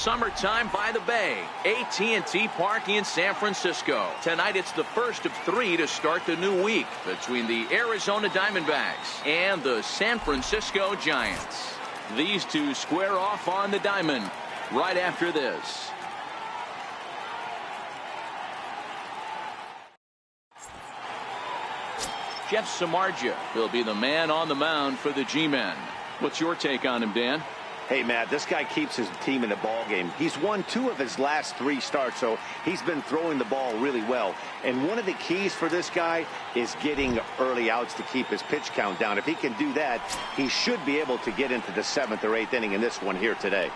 summertime by the bay, AT&T Park in San Francisco. Tonight it's the first of 3 to start the new week between the Arizona Diamondbacks and the San Francisco Giants. These two square off on the diamond right after this. Jeff Samardzija will be the man on the mound for the G-men. What's your take on him, Dan? Hey, Matt, this guy keeps his team in the ball game. He's won 2 of his last 3 starts, so he's been throwing the ball really well. And one of the keys for this guy is getting early outs to keep his pitch count down. If he can do that, he should be able to get into the 7th or 8th inning in this one here today.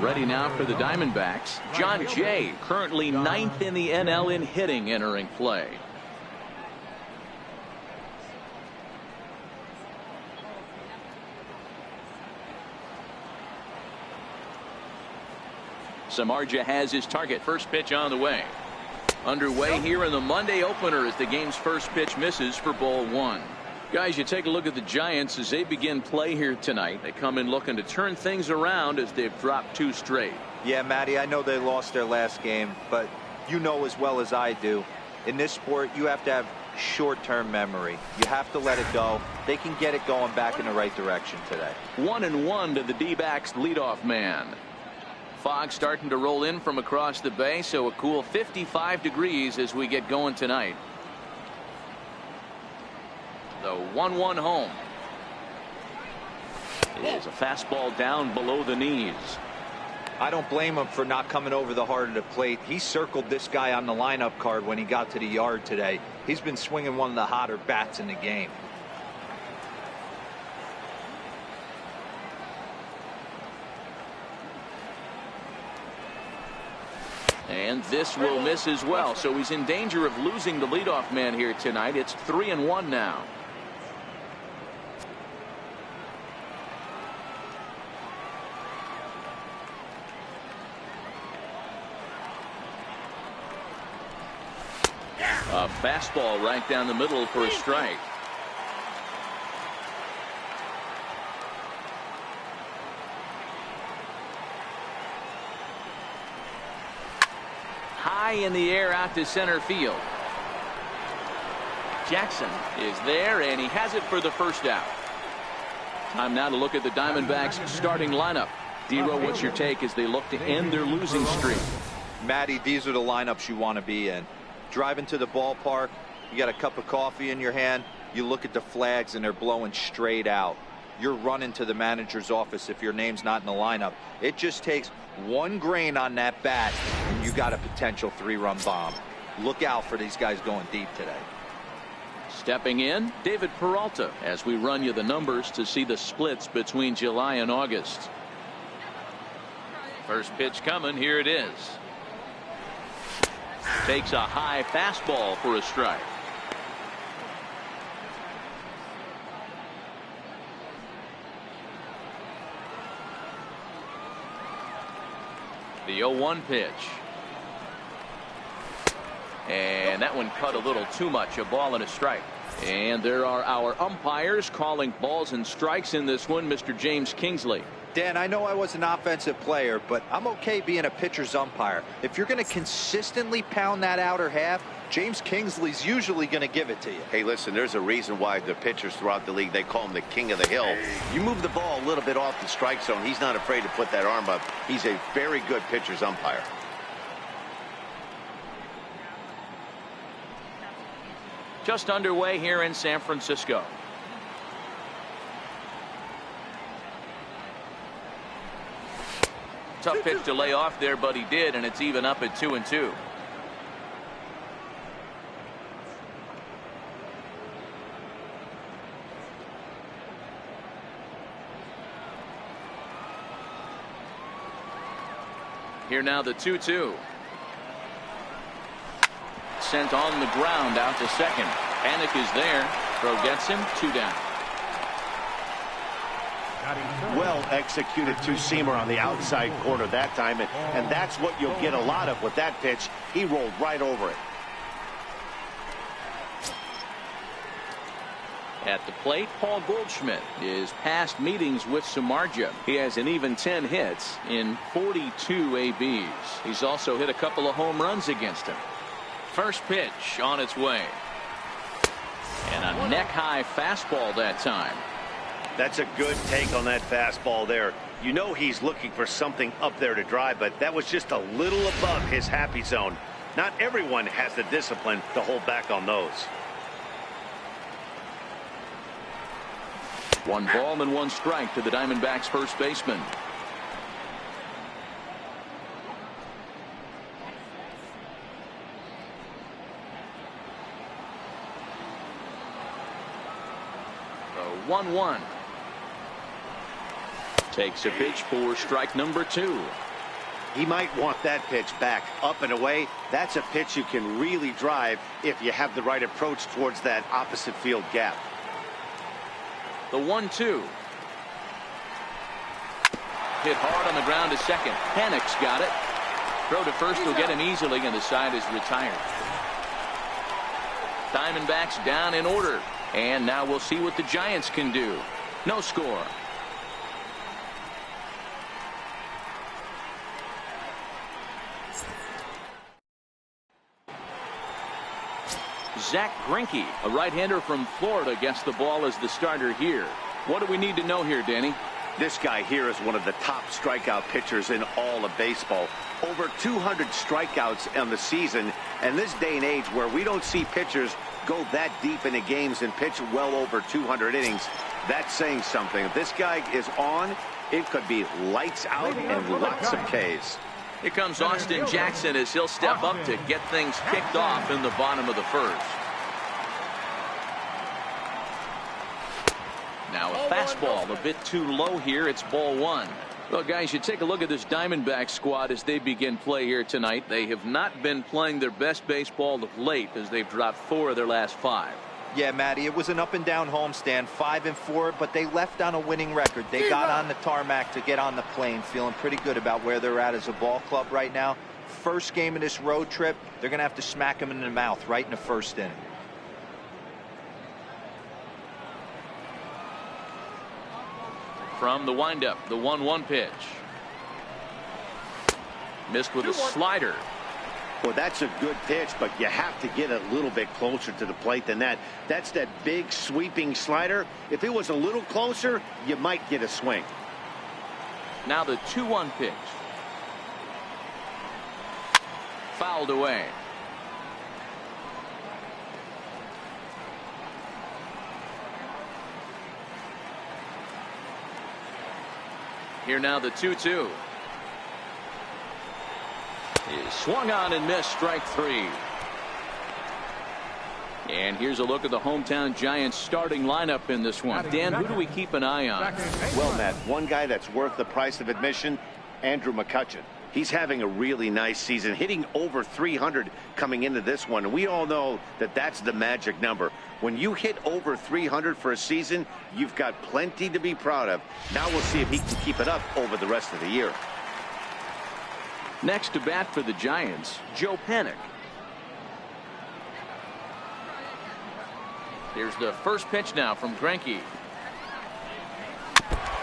Ready now for the Diamondbacks. John Jay, currently 9th in the NL in hitting, entering play. Samardzija has his target. First pitch on the way. Underway here in the Monday opener as the game's first pitch misses for ball 1. Guys, you take a look at the Giants as they begin play here tonight. They come in looking to turn things around as they've dropped 2 straight. Yeah, Matty, I know they lost their last game, but you know as well as I do, in this sport you have to have short-term memory. You have to let it go. They can get it going back in the right direction today. 1-1 to the D-backs leadoff man. Fog starting to roll in from across the bay, so a cool 55 degrees as we get going tonight. The 1-1 home is a fastball down below the knees. I don't blame him for not coming over the heart of the plate. He circled this guy on the lineup card when he got to the yard today. He's been swinging one of the hotter bats in the game. And this will miss as well, so he's in danger of losing the leadoff man here tonight. It's 3-1 now. A fastball right down the middle for a strike. High in the air out to center field. Jackson is there, and he has it for the first out. Time now to look at the Diamondbacks starting lineup. Dero, what's your take as they look to end their losing streak? Matty, these are the lineups you want to be in. Driving to the ballpark, you got a cup of coffee in your hand, you look at the flags and they're blowing straight out. You're running to the manager's office if your name's not in the lineup. It just takes one grain on that bat and you got a potential 3-run bomb. Look out for these guys going deep today. Stepping in, David Peralta, as we run you the numbers to see the splits between July and August. First pitch coming, here it is. Takes a high fastball for a strike. The 0-1 pitch. And that one cut a little too much. A ball and a strike. And there are our umpires calling balls and strikes in this one. Mr. James Kingsley. Dan, I know I was an offensive player, but I'm okay being a pitcher's umpire. If you're going to consistently pound that outer half, James Kingsley's usually going to give it to you. Hey, listen, there's a reason why the pitchers throughout the league, they call him the king of the hill. You move the ball a little bit off the strike zone, he's not afraid to put that arm up. He's a very good pitcher's umpire. Just underway here in San Francisco. Tough pitch to lay off there, but he did, and it's even up at 2-2. Here now the 2-2. Sent on the ground out to second. Panic is there. Throw gets him. 2 down. Well executed two-seamer on the outside corner that time, and that's what you'll get a lot of with that pitch. He rolled right over it. At the plate, Paul Goldschmidt is past meetings with Samardzija. He has an even 10 hits in 42 ABs. He's also hit a couple of home runs against him. First pitch on its way. And a neck-high fastball that time. That's a good take on that fastball there. You know he's looking for something up there to drive, but that was just a little above his happy zone. Not everyone has the discipline to hold back on those. 1 ball and 1 strike to the Diamondbacks first baseman. The 1-1. Takes a pitch for strike number 2. He might want that pitch back up and away. That's a pitch you can really drive if you have the right approach towards that opposite field gap. The 1-2. Hit hard on the ground to second. Panic's got it. Throw to first will get him easily, and the side is retired. Diamondbacks down in order. And now we'll see what the Giants can do. No score. Zach Greinke, a right-hander from Florida, gets the ball as the starter here. What do we need to know here, Danny? This guy here is one of the top strikeout pitchers in all of baseball. Over 200 strikeouts on the season, and this day and age where we don't see pitchers go that deep into games and pitch well over 200 innings, that's saying something. If this guy is on, it could be lights out and lots of Ks. Here comes Austin Jackson as he'll step up to get things kicked off in the bottom of the first. Now a fastball a bit too low here. It's ball 1. Well, guys, you take a look at this Diamondback squad as they begin play here tonight. They have not been playing their best baseball of late as they've dropped 4 of their last 5. Yeah, Matty, it was an up-and-down homestand, 5-4, but they left on a winning record. They got on the tarmac to get on the plane, feeling pretty good about where they're at as a ball club right now. First game of this road trip, they're going to have to smack them in the mouth right in the first inning. From the windup, the 1-1 pitch. Missed with a slider. Well, that's a good pitch, but you have to get a little bit closer to the plate than that. That's that big sweeping slider. If it was a little closer, you might get a swing. Now the 2-1 pitch. Fouled away. Here now the 2-2. Is swung on and missed, strike 3. And here's a look at the hometown Giants starting lineup in this one. Dan, who do we keep an eye on? Well, Matt, one guy that's worth the price of admission, Andrew McCutchen. He's having a really nice season, hitting over 300 coming into this one. And we all know that that's the magic number. When you hit over 300 for a season, you've got plenty to be proud of. Now we'll see if he can keep it up over the rest of the year. Next to bat for the Giants, Joe Panik. Here's the first pitch now from Greinke.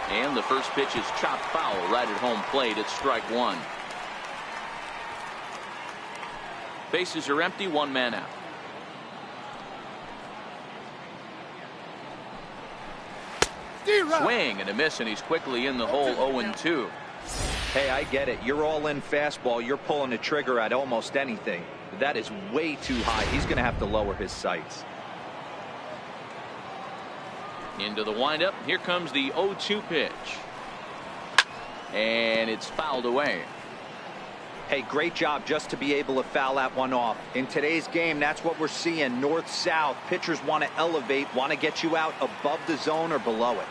And the first pitch is chopped foul right at home plate. It's strike 1. Bases are empty, 1 man out. Swing and a miss, and he's quickly in the hole. 0-2. Hey, I get it. You're all in fastball. You're pulling the trigger at almost anything. That is way too high. He's going to have to lower his sights. Into the windup. Here comes the 0-2 pitch. And it's fouled away. Hey, great job just to be able to foul that one off. In today's game, that's what we're seeing. North-south. Pitchers want to elevate, want to get you out above the zone or below it.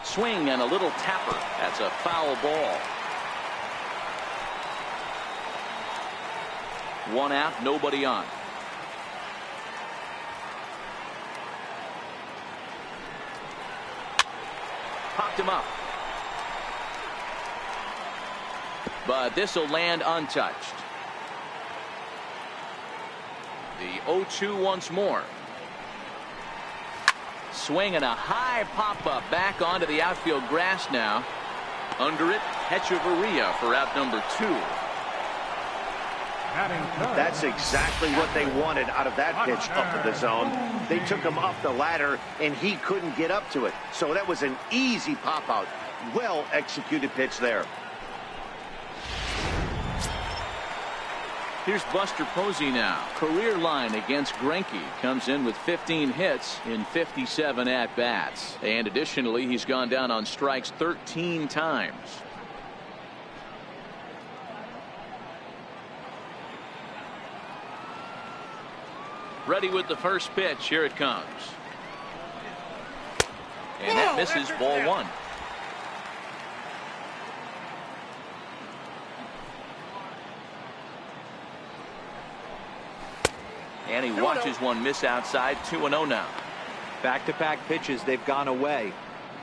Swing and a little tapper. That's a foul ball. 1 out, nobody on. Popped him up. But this will land untouched. The 0-2 once more. swing and a high pop-up back onto the outfield grass now. Under it, Hechavarria for out number 2. That's exactly what they wanted out of that pitch up in the zone. They took him up the ladder, and he couldn't get up to it. So that was an easy pop-out. Well-executed pitch there. Here's Buster Posey now. Career line against Greinke. Comes in with 15 hits in 57 at-bats. And additionally, he's gone down on strikes 13 times. Ready with the first pitch. Here it comes. And that misses, ball 1. And he watches one miss outside. 2-0 now. Back-to-back pitches, they've gone away.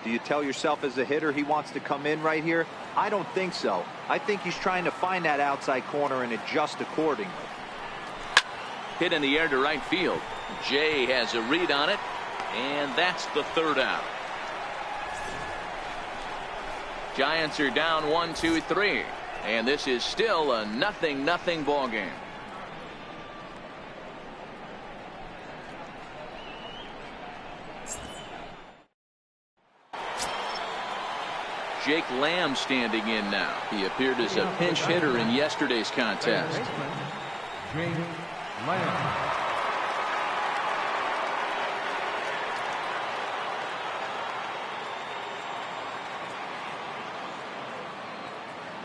Do you tell yourself as a hitter he wants to come in right here? I don't think so. I think he's trying to find that outside corner and adjust accordingly. Hit in the air to right field. Jay has a read on it, and that's the 3rd out. Giants are down 1-2-3, and this is still a 0-0 ball game. Jake Lamb standing in now. He appeared as a pinch hitter in yesterday's contest.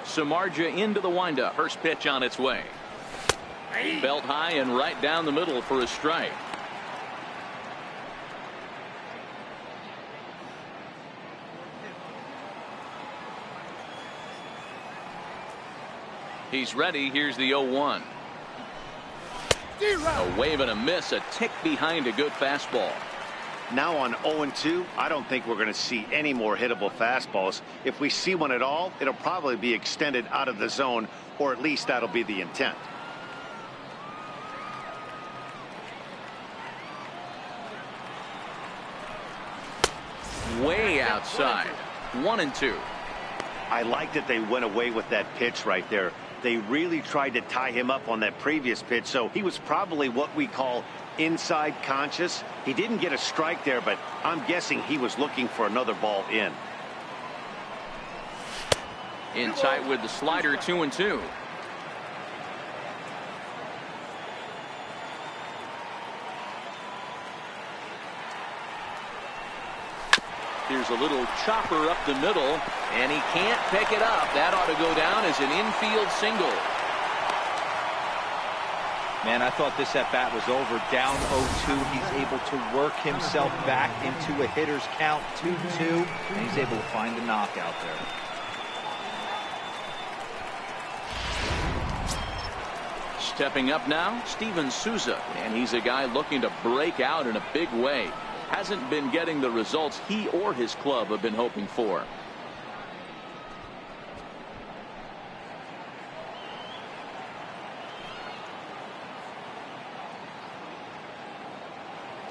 Samardzija into the windup. First pitch on its way. Belt high and right down the middle for a strike. He's ready. Here's the 0-1. A wave and a miss, a tick behind a good fastball. Now on 0-2, I don't think we're going to see any more hittable fastballs. If we see one at all, it'll probably be extended out of the zone, or at least that'll be the intent. Way outside. 1-2. I like that they went away with that pitch right there. They really tried to tie him up on that previous pitch, so he was probably what we call inside conscious. He didn't get a strike there, but I'm guessing he was looking for another ball in. In tight with the slider. 2-2. Here's a little chopper up the middle, and he can't pick it up. That ought to go down as an infield single. Man, I thought this at-bat was over. Down 0-2. He's able to work himself back into a hitter's count. 2-2, and he's able to find the knockout there. Stepping up now, Steven Souza, and he's a guy looking to break out in a big way. Hasn't been getting the results he or his club have been hoping for.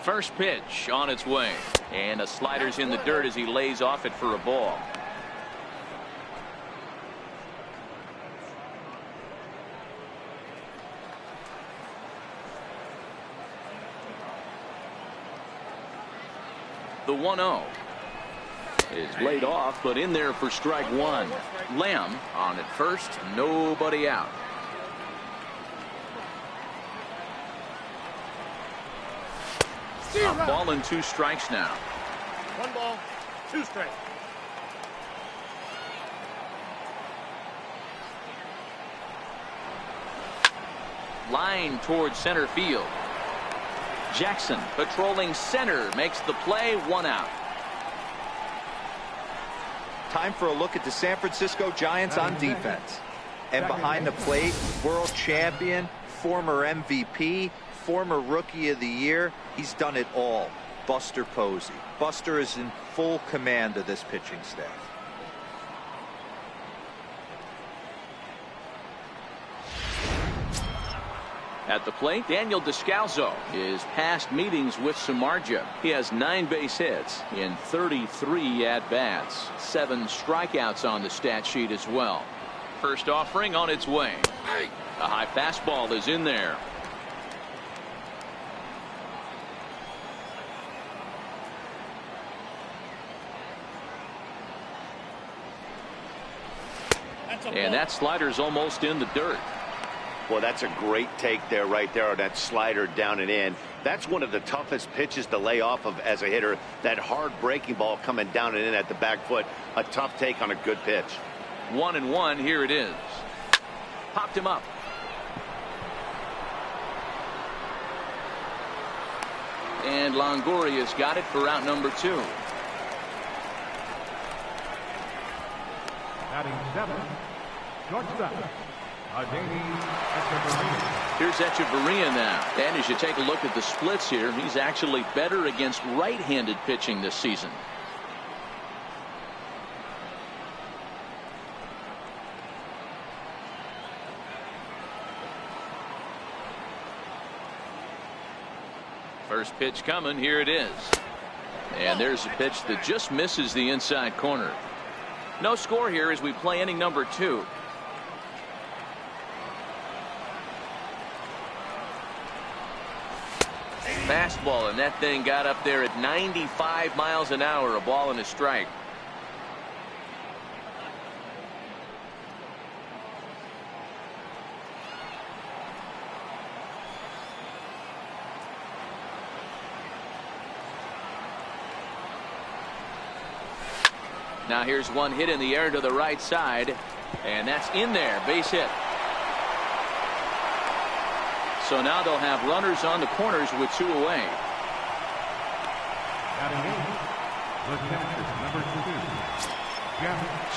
First pitch on its way, and a slider's in the dirt as he lays off it for a ball. The 1-0 is laid off, but in there for strike 1. Lamb on at first, nobody out. A ball and 2 strikes now. 1 ball, 2 strikes. Line towards center field. Jackson patrolling center makes the play. 1 out. Time for a look at the San Francisco Giants on defense. And behind the plate, world champion, former MVP, former Rookie of the Year. He's done it all. Buster Posey. Buster is in full command of this pitching staff. At the plate, Daniel Descalzo. His past meetings with Samardzija. He has 9 base hits in 33 at-bats. 7 strikeouts on the stat sheet as well. First offering on its way. A high fastball is in there. And that slider's almost in the dirt. Well, that's a great take there, right there, on that slider down and in. That's one of the toughest pitches to lay off of as a hitter. That hard breaking ball coming down and in at the back foot. A tough take on a good pitch. 1-1. Here it is. Popped him up. And Longoria's got it for out number 2. Batting 7, shortstop, Here's Echeverria now. And as you take a look at the splits here, he's actually better against right-handed pitching this season. First pitch coming. Here it is. And there's a pitch that just misses the inside corner. No score here as we play inning number 2. Fastball, and that thing got up there at 95 miles an hour. A ball and a strike. Now here's one hit in the air to the right side, and that's in there. Base hit. So now they'll have runners on the corners with 2 away.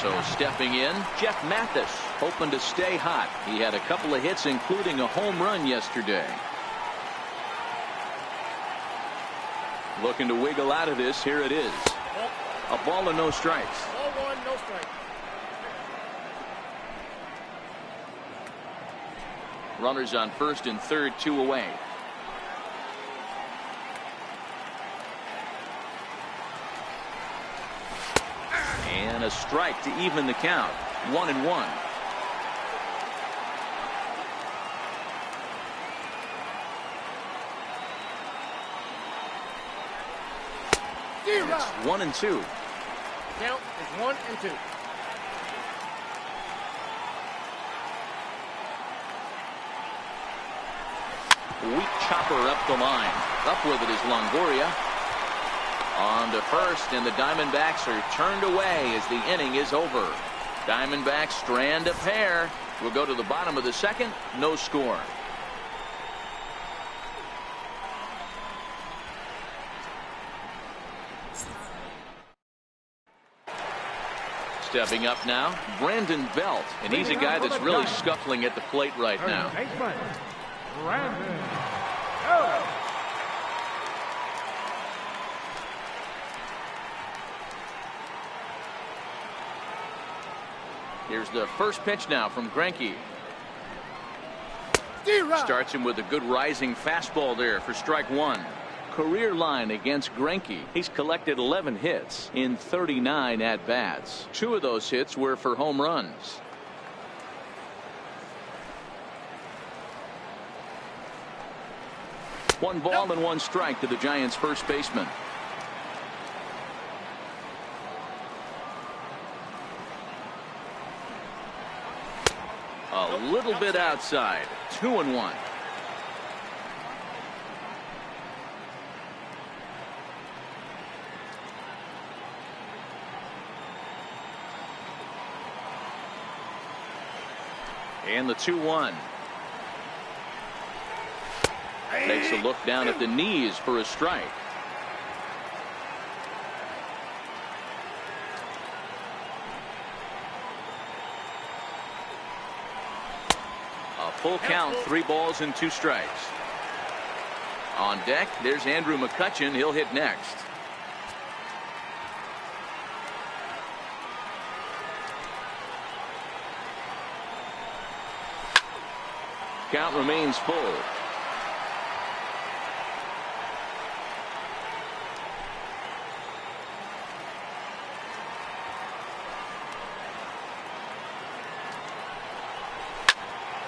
So stepping in, Jeff Mathis, hoping to stay hot. He had a couple of hits, including a home run yesterday. Looking to wiggle out of this. Here it is. A ball and no strikes. Ball 1, no strike. Runners on first and third, 2 away. And a strike to even the count. 1-1. It's 1-2. Count is 1 and 2. Weak chopper up the line. Up with it is Longoria. On to first, and the Diamondbacks are turned away as the inning is over. Diamondbacks strand a pair. We'll go to the bottom of the second. No score. Stepping up now, Brandon Belt, and he's a guy that's really scuffling at the plate right now. Here's the first pitch now from Greinke. Starts him with a good rising fastball there for strike 1. Career line against Greinke. He's collected 11 hits in 39 at-bats. 2 of those hits were for home runs. One ball and 1 strike to the Giants' first baseman. A little bit outside. 2-1. And the 2-1. Takes a look down at the knees for a strike. A full count, 3 balls and 2 strikes. On deck, there's Andrew McCutchen. He'll hit next. Count remains full.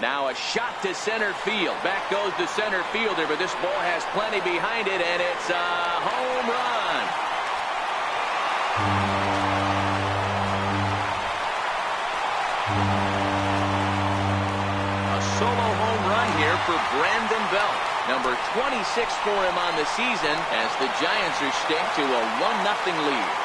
Now a shot to center field. Back goes the center fielder, but this ball has plenty behind it, and it's a home run. A solo home run here for Brandon Belt. Number 26 for him on the season as the Giants are staked to a 1-0 lead.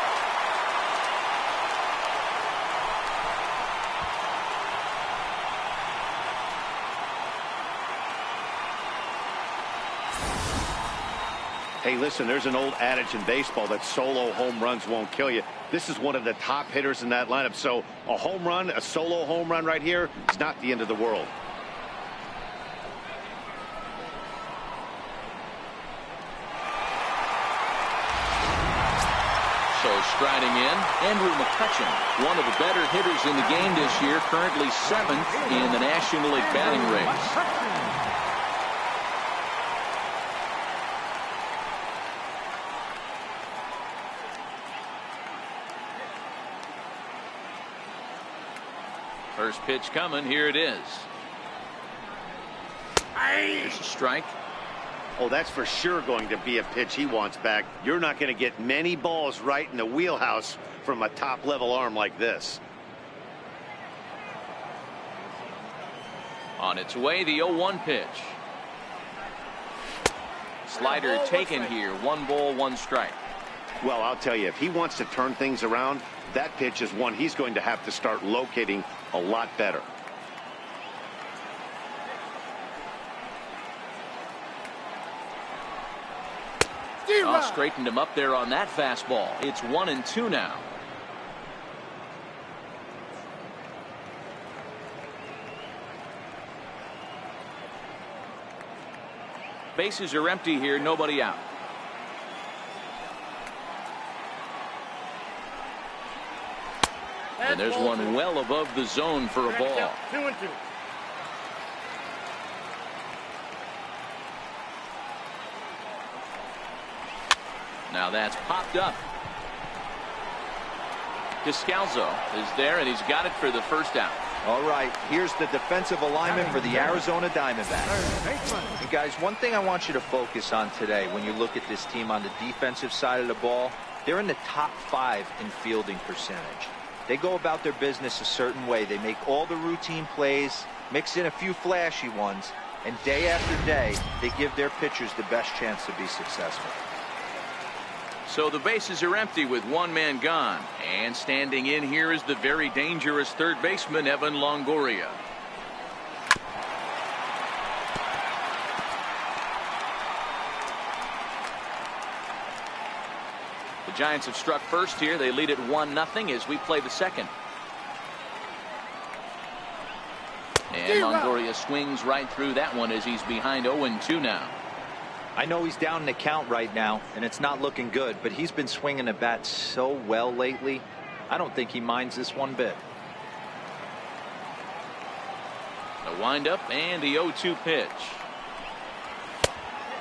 Hey, listen, there's an old adage in baseball that solo home runs won't kill you. This is one of the top hitters in that lineup. So a home run, a solo home run right here, is not the end of the world. So striding in, Andrew McCutchen, one of the better hitters in the game this year, currently 7th in the National League batting race. First pitch coming. Here it is. There's a strike. Oh, that's for sure going to be a pitch he wants back. You're not going to get many balls right in the wheelhouse from a top-level arm like this. On its way, the 0-1 pitch. Slider taken here. 1 ball, 1 strike. Well, I'll tell you, if he wants to turn things around, that pitch is one he's going to have to start locating a lot better. Oh, straightened him up there on that fastball. It's 1-2 now. Bases are empty here, nobody out. And there's one well above the zone for a ball. 2-2. Now that's popped up. Descalzo is there, and he's got it for the first out. All right, here's the defensive alignment for the Arizona Diamondbacks. And guys, one thing I want you to focus on today when you look at this team on the defensive side of the ball, they're in the top 5 in fielding percentage. They go about their business a certain way. They make all the routine plays, mix in a few flashy ones, and day after day, they give their pitchers the best chance to be successful. So the bases are empty with 1 man gone. And standing in here is the very dangerous third baseman, Evan Longoria. The Giants have struck first here. They lead at 1-0 as we play the second. And Longoria swings right through that one as he's behind 0-2 now. I know he's down in the count right now, and it's not looking good, but he's been swinging the bat so well lately. I don't think he minds this one bit. The windup and the 0-2 pitch.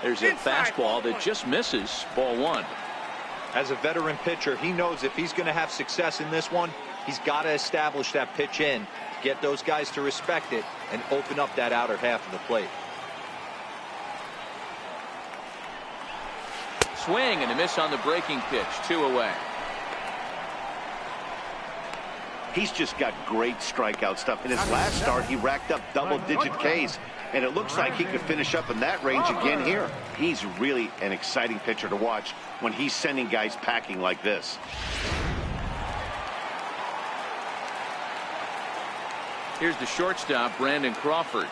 There's a fastball that just misses. Ball 1. As a veteran pitcher, he knows if he's going to have success in this one, he's got to establish that pitch in, get those guys to respect it, and open up that outer half of the plate. Swing and a miss on the breaking pitch. 2 away. He's just got great strikeout stuff. In his last start, he racked up double-digit Ks, and it looks like he could finish up in that range again here. He's really an exciting pitcher to watch when he's sending guys packing like this. Here's the shortstop, Brandon Crawford.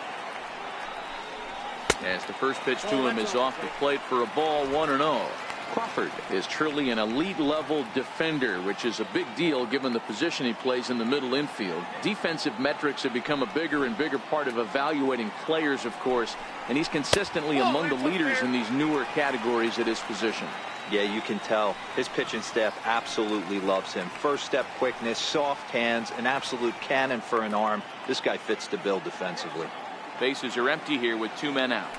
As the first pitch to him is off the plate for a ball, 1-0. Crawford is truly an elite-level defender, which is a big deal given the position he plays in the middle infield. Defensive metrics have become a bigger and bigger part of evaluating players, of course, and he's consistently among the leaders in these newer categories at his position. Yeah, you can tell his pitching staff absolutely loves him. First step quickness, soft hands, an absolute cannon for an arm. This guy fits the bill defensively. Bases are empty here with 2 men out.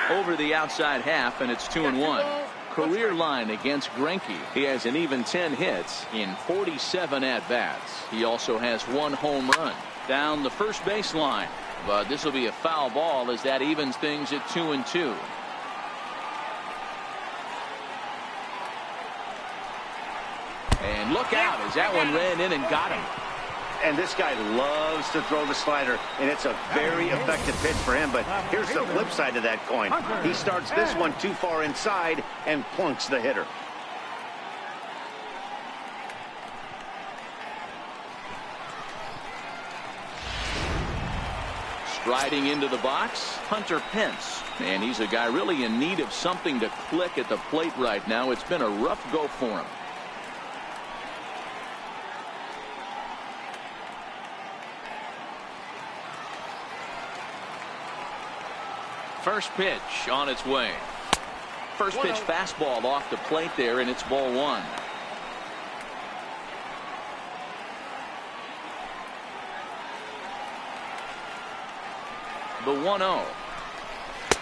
Over the outside half, and it's 2-1. career line against Greinke. He has an even 10 hits in 47 at-bats. He also has 1 home run. Down the first base line, but this will be a foul ball as that evens things at 2-2. And look out as that one ran in and got him. And this guy loves to throw the slider, and it's a very effective pitch for him. But here's the flip side of that coin. He starts this one too far inside and plunks the hitter. Striding into the box, Hunter Pence. And he's a guy really in need of something to click at the plate right now. It's been a rough go for him. First pitch on its way. First pitch fastball off the plate there, and it's ball 1. The 1-0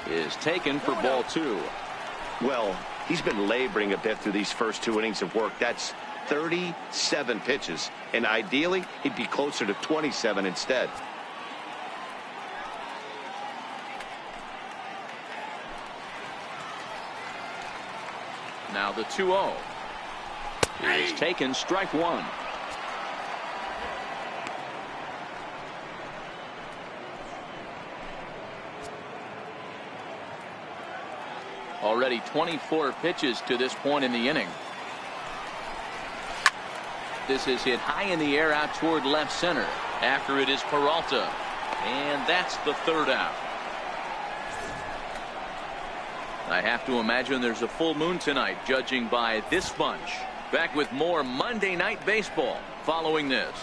is taken for ball 2. Well, he's been laboring a bit through these first 2 innings of work. That's 37 pitches, and ideally he'd be closer to 27 instead. Now the 2-0 is taken, strike 1. Already 24 pitches to this point in the inning. This is hit high in the air out toward left center. After it is Peralta. And that's the 3rd out. I have to imagine there's a full moon tonight, judging by this bunch. Back with more Monday Night Baseball following this.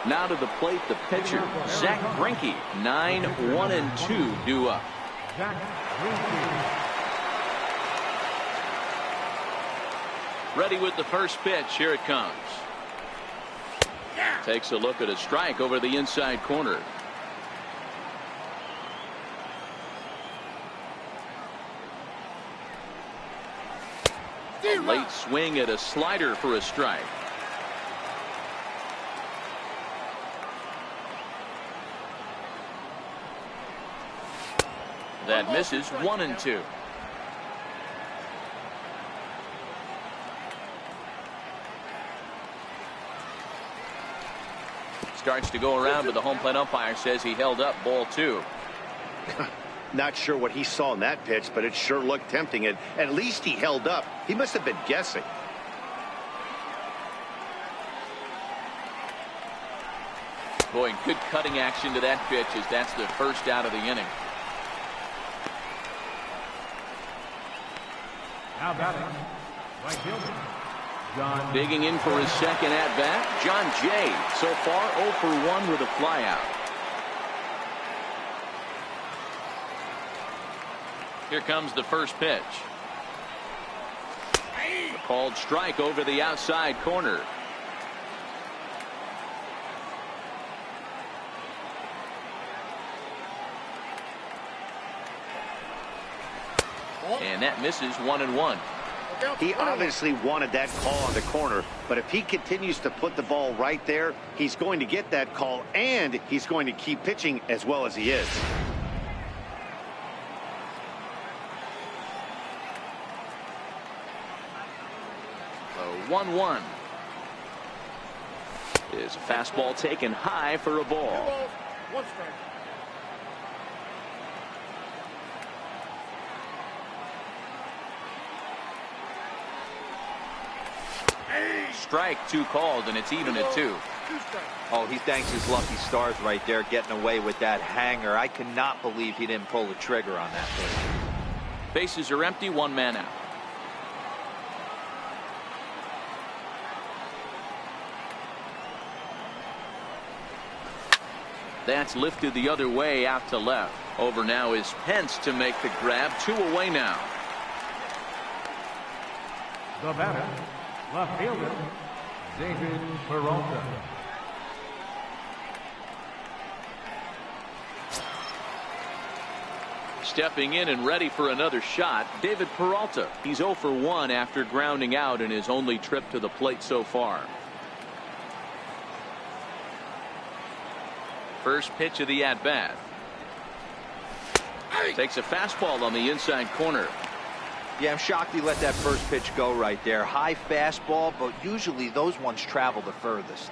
Now to the plate, the pitcher, Zach Greinke. 9-1-2 due up. Ready with the first pitch. Here it comes. Takes a look at a strike over the inside corner. A late swing at a slider for a strike. That misses. 1-2. Starts to go around, but the home plate umpire says he held up, ball 2. Not sure what he saw in that pitch, but it sure looked tempting. At least he held up. He must have been guessing. Boy, good cutting action to that pitch as that's the first out of the inning. Now batting, right fielder, John. Digging in for his second at bat, John Jay. So far 0 for 1 with a flyout. Here comes the first pitch. A called strike over the outside corner. And that misses. 1-1. He obviously wanted that call on the corner, but if he continues to put the ball right there, he's going to get that call, and he's going to keep pitching as well as he is. So 1-1 is a fastball taken high for a ball. 1 strike. Strike 2 called, and it's even at 2. Oh, he thanks his lucky stars right there, getting away with that hanger. I cannot believe he didn't pull the trigger on that pitch. Bases are empty, 1 man out. That's lifted the other way out to left. Over now is Pence to make the grab. 2 away now. The batter, left fielder, David Peralta. Stepping in and ready for another shot, David Peralta. He's 0 for 1 after grounding out in his only trip to the plate so far. First pitch of the at-bat. Takes a fastball on the inside corner. Yeah, I'm shocked he let that first pitch go right there. High fastball, but usually those ones travel the furthest.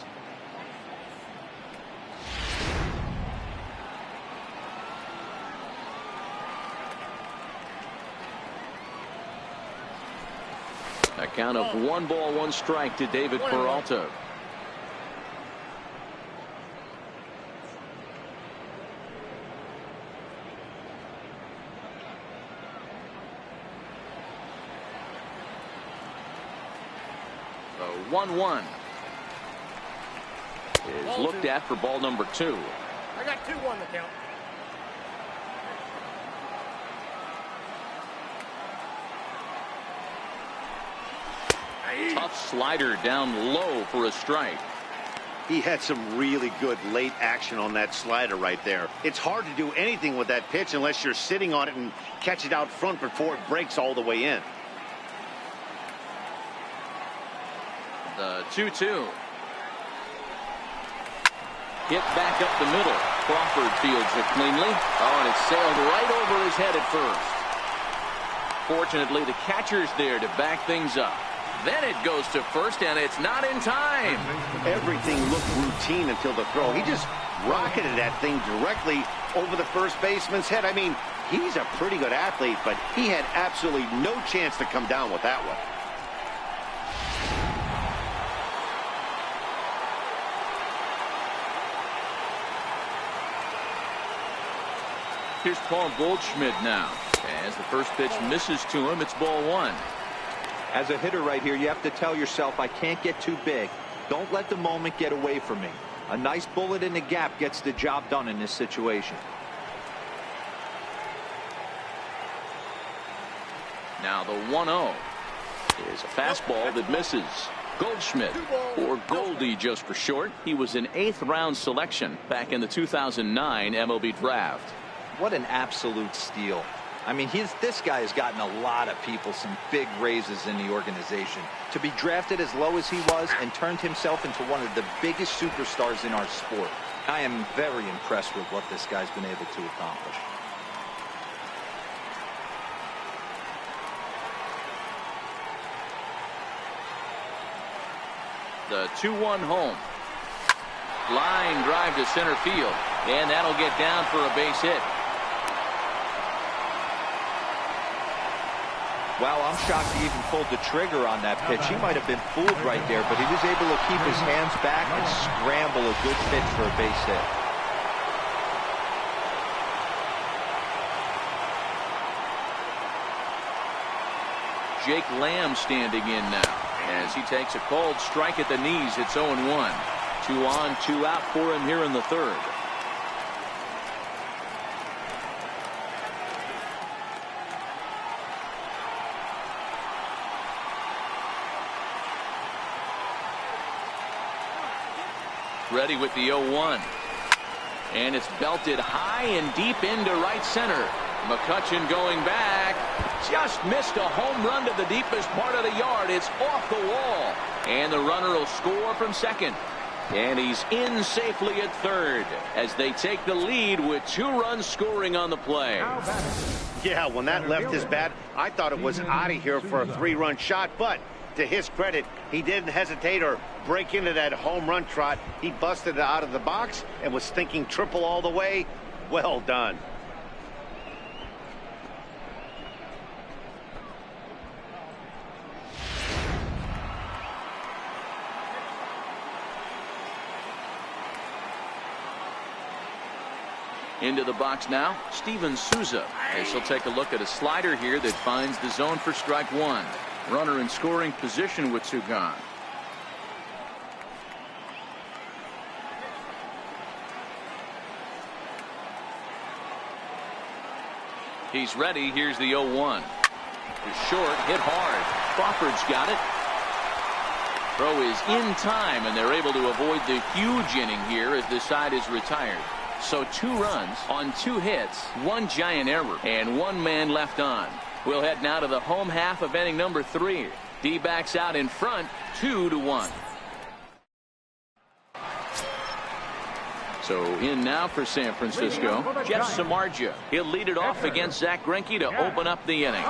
A count of 1 ball, 1 strike to David Peralta. The 1-1 is looked at for ball number 2. I got 2-1 to count. Tough slider down low for a strike. He had some really good late action on that slider right there. It's hard to do anything with that pitch unless you're sitting on it and catch it out front before it breaks all the way in. The 2-2. Hit back up the middle. Crawford fields it cleanly. Oh, and it sailed right over his head at first. Fortunately, the catcher's there to back things up. Then it goes to first, and it's not in time. Everything looked routine until the throw. He just rocketed that thing directly over the first baseman's head. I mean, he's a pretty good athlete, but he had absolutely no chance to come down with that one. Here's Paul Goldschmidt now. As the first pitch misses to him, it's ball 1. As a hitter right here, you have to tell yourself, I can't get too big. Don't let the moment get away from me. A nice bullet in the gap gets the job done in this situation. Now the 1-0 is a fastball that misses. Goldschmidt, or Goldie just for short. He was an 8th round selection back in the 2009 MLB draft. What an absolute steal. I mean, this guy has gotten a lot of people some big raises in the organization. To be drafted as low as he was and turned himself into one of the biggest superstars in our sport. I am very impressed with what this guy's been able to accomplish. The 2-1 home. Line drive to center field. And that'll get down for a base hit. Well, I'm shocked he even pulled the trigger on that pitch. He might have been fooled right there, but he was able to keep his hands back and scramble a good pitch for a base hit. Jake Lamb standing in now as he takes a called strike at the knees. It's 0-1. 2 on, 2 out for him here in the 3rd. Ready with the 0-1. And it's belted high and deep into right center. McCutchen going back. Just missed a home run to the deepest part of the yard. It's off the wall. And the runner will score from second. And he's in safely at 3rd as they take the lead with 2 runs scoring on the play. Yeah, when that left his bat, I thought it was out of here for a 3-run shot, but to his credit, he didn't hesitate or break into that home run trot. He busted it out of the box and was thinking triple all the way. Well done. Into the box now, Steven Souza. As he'll take a look at a slider here that finds the zone for strike 1. Runner in scoring position with 2 gone. He's ready. Here's the 0-1. Short, hit hard. Crawford's got it. Throw is in time, and they're able to avoid the huge inning here as the side is retired. So 2 runs on 2 hits, 1 giant error, and 1 man left on. We'll head now to the home half of inning number 3. D-backs out in front, 2-1. So in now for San Francisco, Jeff Samardzija. He'll lead it off against Zach Greinke to open up the inning.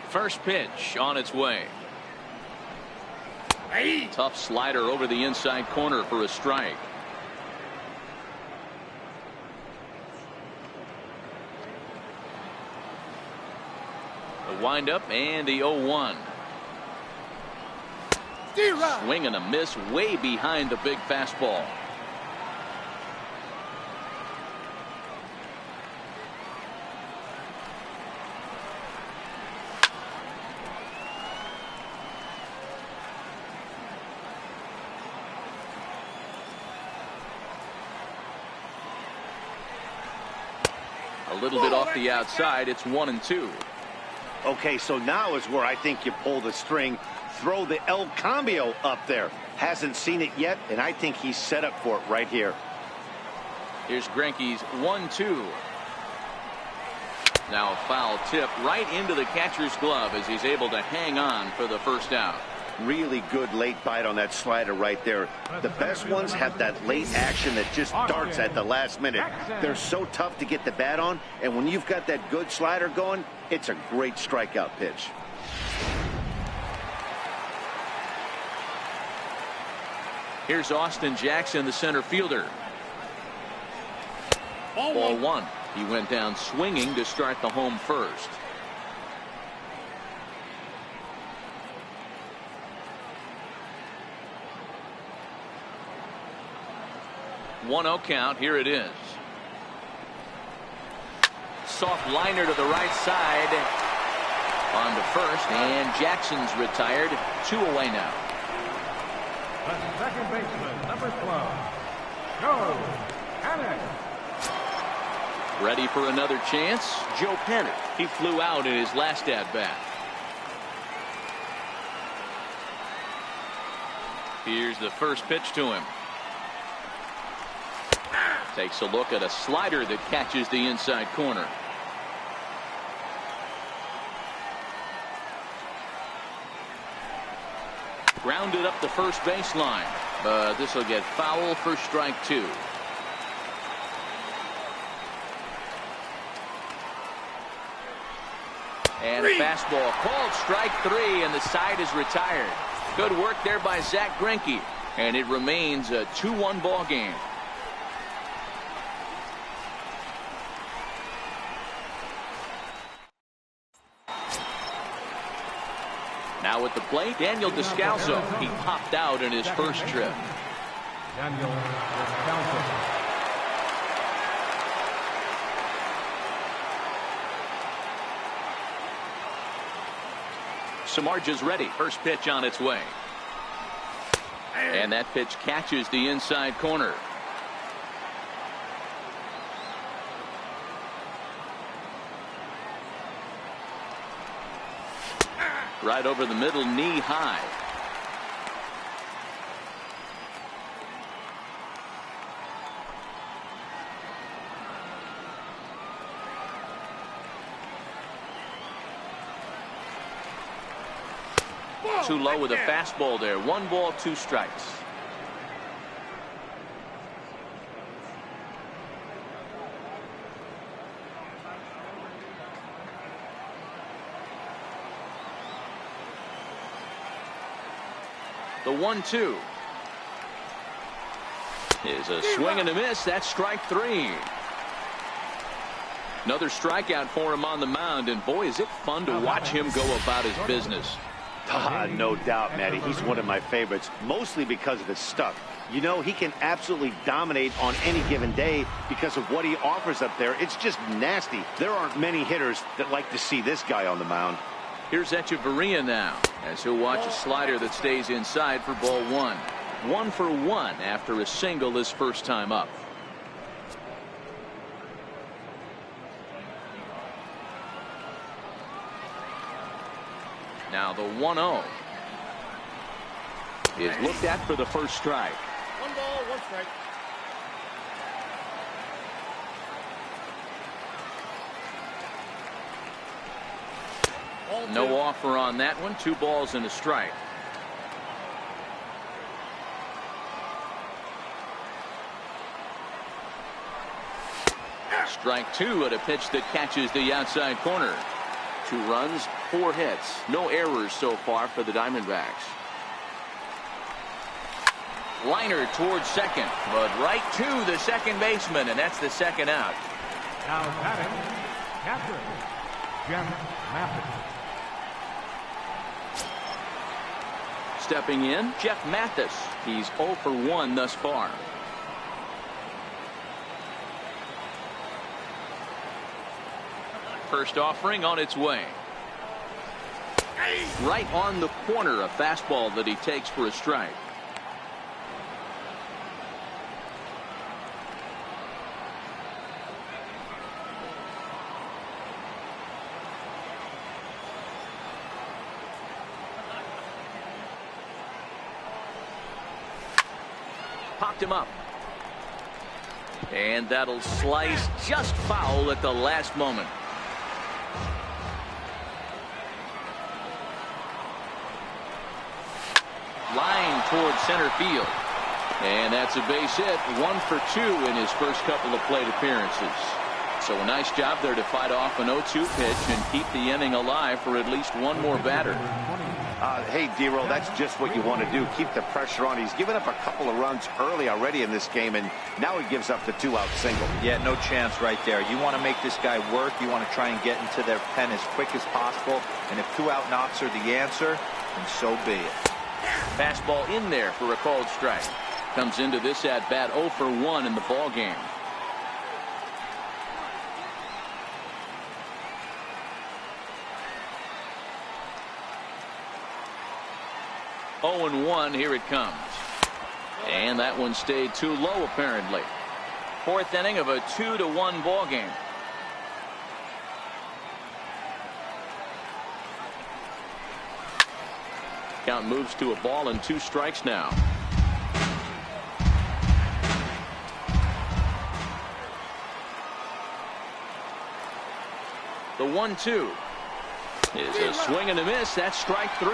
First pitch on its way. Tough slider over the inside corner for a strike. The windup and the 0-1. Swing and a miss way behind the big fastball. A little bit off the outside. It's 1-2. Okay, so now is where I think you pull the string. Throw the El Cambio up there. Hasn't seen it yet, and I think he's set up for it right here. Here's Greinke's 1-2. Now a foul tip right into the catcher's glove as he's able to hang on for the first out. Really good late bite on that slider right there. The best ones have that late action that just darts at the last minute. They're so tough to get the bat on, and when you've got that good slider going, it's a great strikeout pitch. Here's Austin Jackson, the center fielder. Ball 1. He went down swinging to start the home first. One-oh count. Here it is. Soft liner to the right side. On to first, and Jackson's retired. 2 away now. The second baseman, number 12, Joe Panic. Ready for another chance? Joe Panic. He flew out in his last at-bat. Here's the first pitch to him. Takes a look at a slider that catches the inside corner. Grounded up the first baseline, but this will get foul for strike 2. And a fastball called strike 3, and the side is retired. Good work there by Zach Greinke, and it remains a 2-1 ball game. Now at the plate, Daniel Descalso. He popped out in his first trip. Daniel Descalso. Samardzija's ready. First pitch on its way. And that pitch catches the inside corner. Right over the middle, knee high. Too low with a fastball there. 1 ball, 2 strikes. The 1-2 is a swing and a miss. That's strike 3. Another strikeout for him on the mound, and boy, is it fun to watch him go about his business. No doubt, Matty. He's one of my favorites, mostly because of his stuff. You know, he can absolutely dominate on any given day because of what he offers up there. It's just nasty. There aren't many hitters that like to see this guy on the mound. Here's Echeverria now, as he'll watch a slider that stays inside for ball 1. 1 for 1 after a single his first time up. Now the 1-0 is looked at for the first strike. 1 ball, 1 strike. No offer on that one. 2 balls and a strike. Strike 2 at a pitch that catches the outside corner. 2 runs, 4 hits. No errors so far for the Diamondbacks. Liner towards second, but right to the second baseman, and that's the second out. Now batting, catcher, Jeff Mathis. Stepping in, Jeff Mathis. He's 0 for 1 thus far. First offering on its way. Right on the corner, a fastball that he takes for a strike. Popped him up. And that'll slice just foul at the last moment. Line towards center field. And that's a base hit. 1 for 2 in his first couple of plate appearances. So a nice job there to fight off an 0-2 pitch and keep the inning alive for at least one more batter. Hey, D-Roll, that's just what you want to do. Keep the pressure on. He's given up a couple of runs early already in this game, and now he gives up the 2-out single. Yeah, no chance right there. You want to make this guy work. You want to try and get into their pen as quick as possible. And if 2-out knocks are the answer, then so be it. Fastball in there for a called strike. Comes into this at bat 0 for 1 in the ball game. Oh and 1, here it comes. And that one stayed too low apparently. 4th inning of a 2-1 ball game. Count moves to a ball and 2 strikes now. The 1-2 is a swing and a miss. That's strike 3.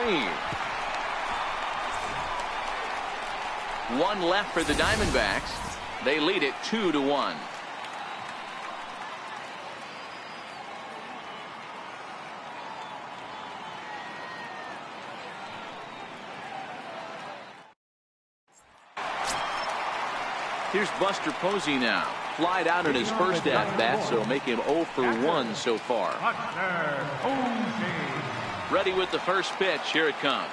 1 left for the Diamondbacks. They lead it 2-1. Here's Buster Posey now. Flied out in his first at-bat, so make him 0 for 1 so far. Ready with the first pitch. Here it comes.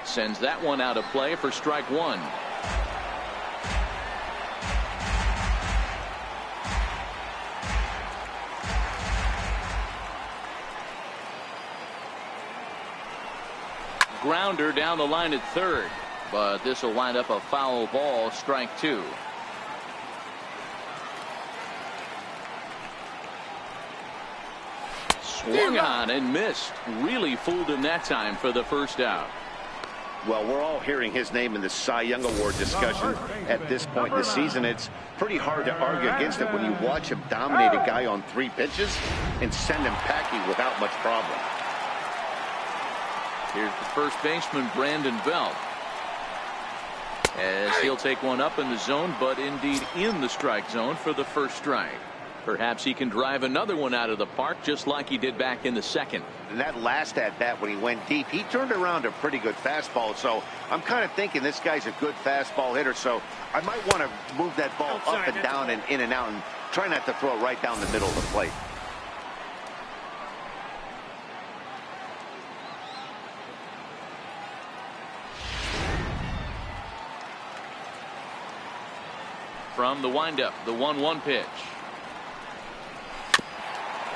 Sends that one out of play for strike 1. Grounder down the line at third, but this will wind up a foul ball. Strike 2. Swung on and missed. Really fooled him that time for the first out. Well, we're all hearing his name in the Cy Young Award discussion at this point in the season. It's pretty hard to argue against it when you watch him dominate a guy on 3 pitches and send him packing without much problem. Here's the first baseman, Brandon Belt, as he'll take one up in the zone, but indeed in the strike zone for the first strike. Perhaps he can drive another one out of the park just like he did back in the second. And that last at bat when he went deep, he turned around a pretty good fastball. So I'm kind of thinking this guy's a good fastball hitter. So I might want to move that ball up and down and in and out and try not to throw it right down the middle of the plate. From the windup, the 1-1 pitch.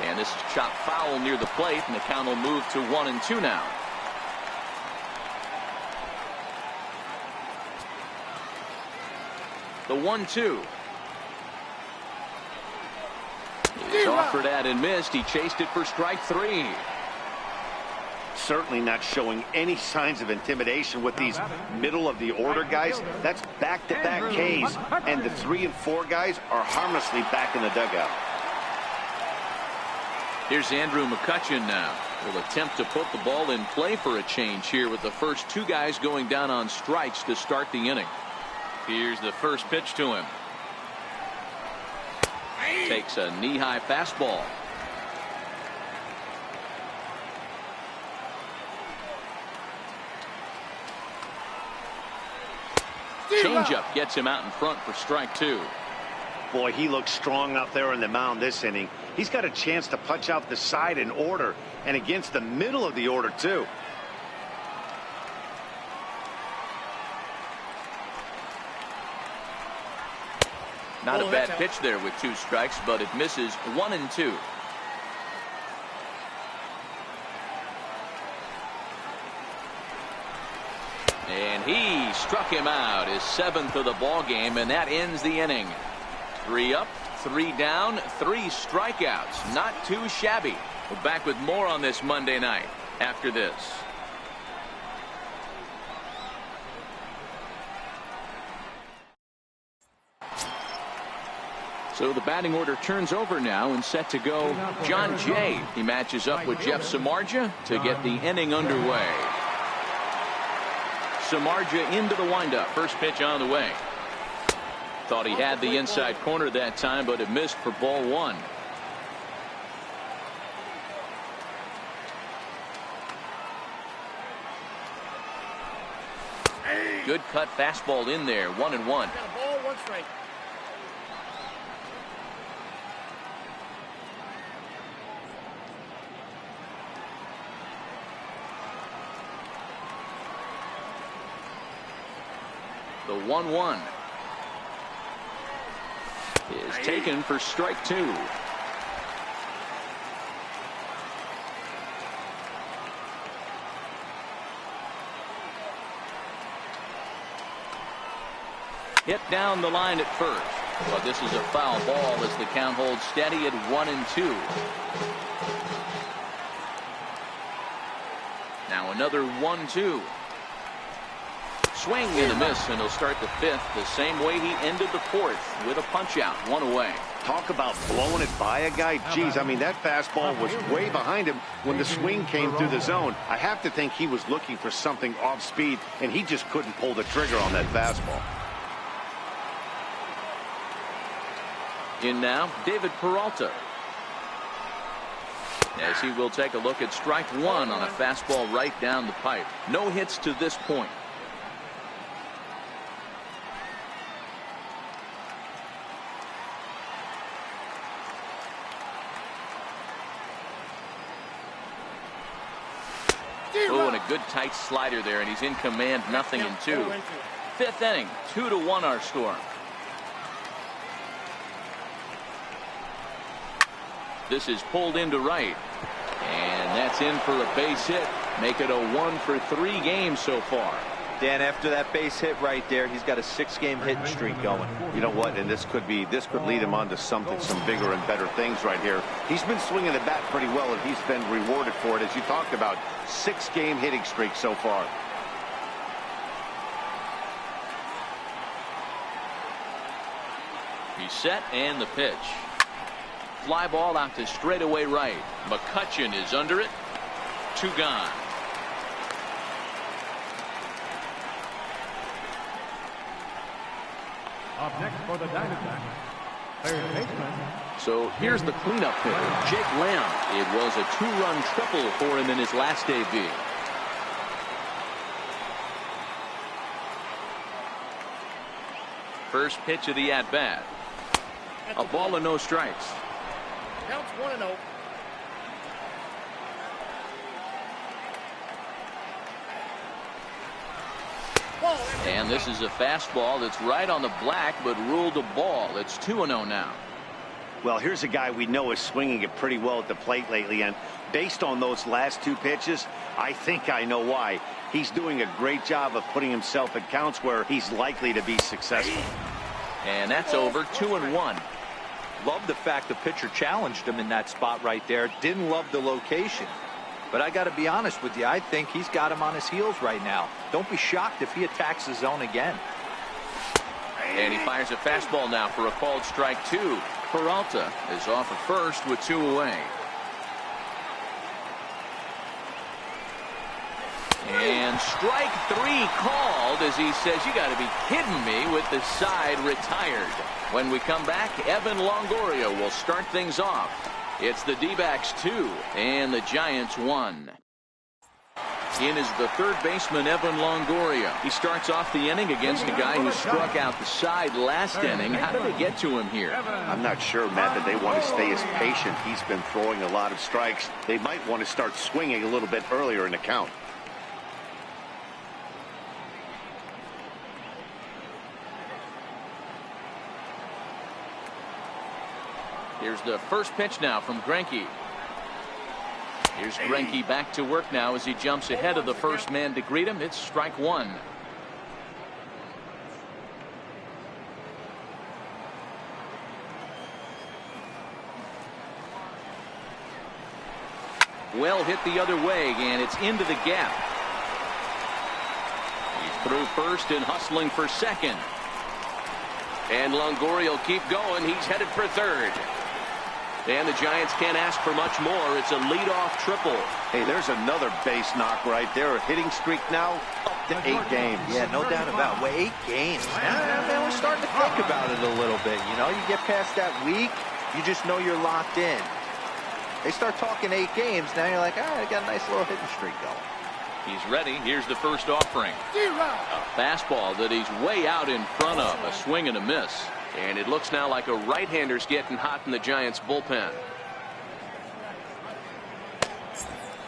And this is chopped foul near the plate, and the count will move to 1-2 now. The 1-2 It's offered at and missed. He chased it for strike 3. Certainly not showing any signs of intimidation with these middle of the order guys. That's back-to-back Ks, and the 3 and 4 guys are harmlessly back in the dugout. Here's Andrew McCutchen now. Will attempt to put the ball in play for a change here with the first 2 guys going down on strikes to start the inning. Here's the first pitch to him. Takes a knee-high fastball. Changeup gets him out in front for strike 2. Boy, he looks strong out there on the mound this inning. He's got a chance to punch out the side in order, and against the middle of the order, too. Not a bad pitch there with 2 strikes, but it misses 1 and 2. And he struck him out, his 7th of the ball game, and that ends the inning. 3 up, 3 down, 3 strikeouts. Not too shabby. We're back with more on this Monday night after this. So the batting order turns over now and set to go John Jay. He matches up with Jeff Samardzija to get the inning underway. Samardzija into the windup. First pitch on the way. Thought he had the inside corner that time, but it missed for ball 1. Good cut fastball in there. 1-1. Got a ball, 1 strike. The 1-1 is taken for strike 2. Hit down the line at first. But this is a foul ball as the count holds steady at 1-2. Now another 1-2. Swing and a miss, and he'll start the 5th the same way he ended the 4th with a punch out, 1 away. Talk about blowing it by a guy. Geez, I mean, that fastball was way behind him when the swing came through the zone. I have to think he was looking for something off speed, and he just couldn't pull the trigger on that fastball. In now, David Peralta. As he will take a look at strike 1 on a fastball right down the pipe. No hits to this point. Oh, and a good tight slider there, and he's in command, 0-2. 5th inning, 2-1 our score. This is pulled into right, and that's in for a base hit. Make it a 1-for-3 game so far. Dan, after that base hit right there, he's got a 6-game hitting streak going. You know what? And this could lead him on to some bigger and better things right here. He's been swinging the bat pretty well, and he's been rewarded for it, as you talked about. 6-game hitting streak so far. He's set, and the pitch. Fly ball out to straightaway right. McCutchen is under it. 2 gone. Up next for the Diamondbacks, third baseman. So here's the cleanup hitter, Jake Lamb. It was a 2-run triple for him in his last debut. First pitch of the at-bat. A ball and no strikes. Counts 1-0. And this is a fastball that's right on the black, but ruled a ball. It's 2-0 now. Well, here's a guy we know is swinging it pretty well at the plate lately, and based on those last 2 pitches, I think I know why. He's doing a great job of putting himself at counts where he's likely to be successful. And that's over. 2-1. Love the fact the pitcher challenged him in that spot right there. Didn't love the location. But I got to be honest with you, I think he's got him on his heels right now. Don't be shocked if he attacks the zone again. And he fires a fastball now for a called strike 2. Peralta is off at first with 2 away. And strike 3 called as he says, you got to be kidding me, with the side retired. When we come back, Evan Longoria will start things off. It's the D-backs 2 and the Giants 1. In is the third baseman, Evan Longoria. He starts off the inning against a guy who struck out the side last inning. How did they get to him here? I'm not sure, Matt, that they want to stay as patient. He's been throwing a lot of strikes. They might want to start swinging a little bit earlier in the count. Here's the first pitch now from Greinke. Here's Greinke back to work now as he jumps ahead of the first man to greet him. It's strike 1. Well hit the other way, and it's into the gap. He's through first and hustling for second. And Longoria will keep going. He's headed for third. And the Giants can't ask for much more. It's a leadoff triple. Hey, there's another base knock right there. A hitting streak now up to 8 games. Yeah, no doubt about it. Well, 8 games. Man, we're starting to think about it a little bit. You know, you get past that week, you just know you're locked in. They start talking 8 games, now you're like, all right, I got a nice little hitting streak going. He's ready. Here's the first offering. A fastball that he's way out in front of. A swing and a miss. And it looks now like a right-hander's getting hot in the Giants bullpen.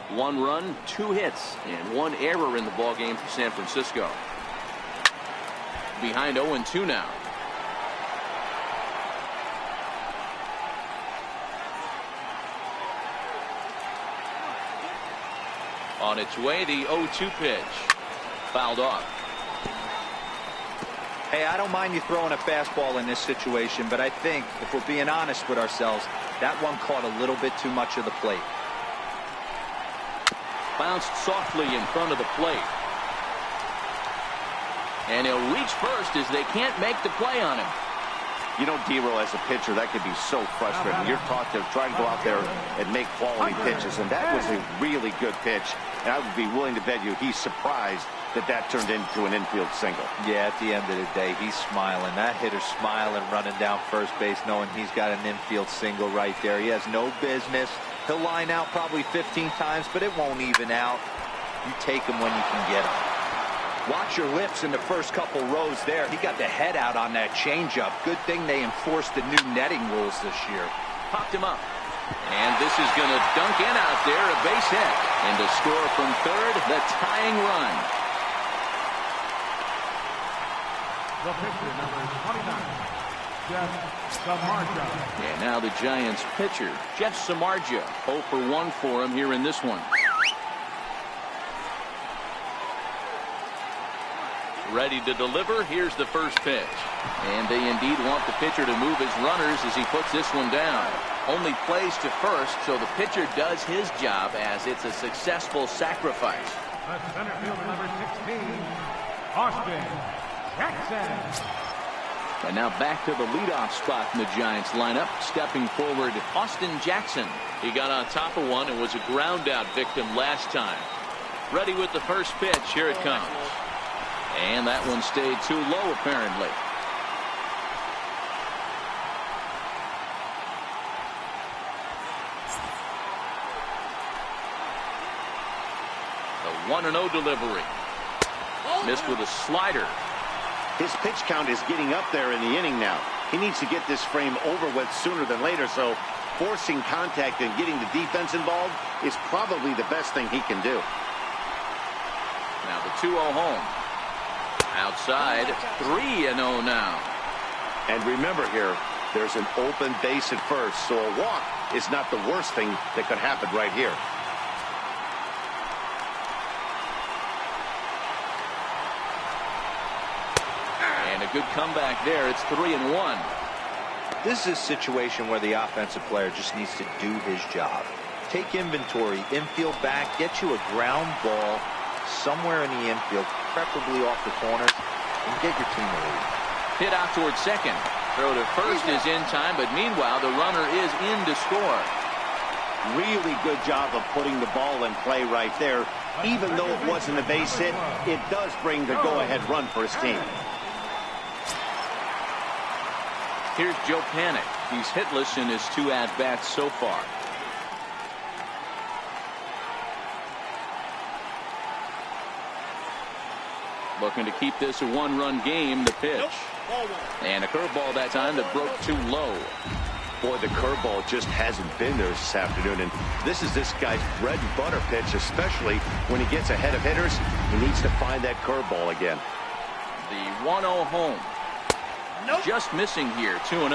1 run, 2 hits, and 1 error in the ballgame for San Francisco. Behind 0-2 now. On its way, the 0-2 pitch. Fouled off. Hey, I don't mind you throwing a fastball in this situation, but I think, if we're being honest with ourselves, that one caught a little bit too much of the plate. Bounced softly in front of the plate. And he'll reach first as they can't make the play on him. You know, D-Roll, as a pitcher, that could be so frustrating. You're taught to try to go out there and make quality pitches, and that was a really good pitch. And I would be willing to bet you he's surprised that that turned into an infield single. Yeah, at the end of the day, he's smiling. That hitter's smiling, running down first base, knowing he's got an infield single right there. He has no business. He'll line out probably 15 times, but it won't even out. You take him when you can get him. Watch your lips in the first couple rows there. He got the head out on that changeup. Good thing they enforced the new netting rules this year. Popped him up. And this is going to dunk in out there, a base hit. And to score from third, the tying run. The pitcher, number 29, Jeff Samardzija. And now the Giants pitcher, Jeff Samardzija, 0 for 1 for him here in this one. Ready to deliver. Here's the first pitch. And they indeed want the pitcher to move his runners as he puts this one down. Only plays to first, so the pitcher does his job as it's a successful sacrifice. The center fielder, number 16, Austin Jackson. And now back to the leadoff spot in the Giants lineup. Stepping forward, Austin Jackson. He got on top of one and was a ground out victim last time. Ready with the first pitch. Here it comes. And that one stayed too low, apparently. The 1-0 delivery. Missed with a slider. His pitch count is getting up there in the inning now. He needs to get this frame over with sooner than later, so forcing contact and getting the defense involved is probably the best thing he can do. Now the 2-0 home. Outside, 3-0 now. And remember here, there's an open base at first, so a walk is not the worst thing that could happen right here. And a good comeback there. It's 3-1. This is a situation where the offensive player just needs to do his job. Take inventory, infield back, get you a ground ball somewhere in the infield, preferably off the corners, and get your team a lead. Hit out towards second. Throw to first is in time, but meanwhile the runner is in to score. Really good job of putting the ball in play right there. Even though it wasn't a base hit, it does bring the go-ahead run for his team. Here's Joe Panik. He's hitless in his 2 at-bats so far. Looking to keep this a 1-run game. The pitch. And a curveball that time that broke too low. Boy, the curveball just hasn't been there this afternoon, and this is this guy's bread and butter pitch, especially when he gets ahead of hitters. He needs to find that curveball again. The 1-0 home. Just missing here, 2-0.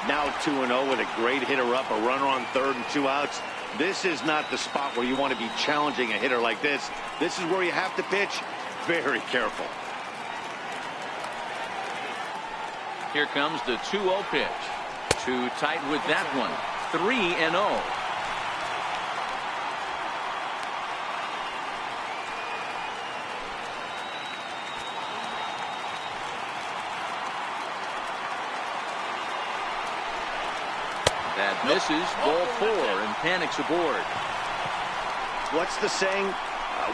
Now 2-0 with a great hitter up, a runner on third and 2 outs. This is not the spot where you want to be challenging a hitter like this. This is where you have to pitch very careful. Here comes the 2-0 pitch. Too tight with that one. 3-0. That misses. Ball 4 and Panik's aboard. What's the saying?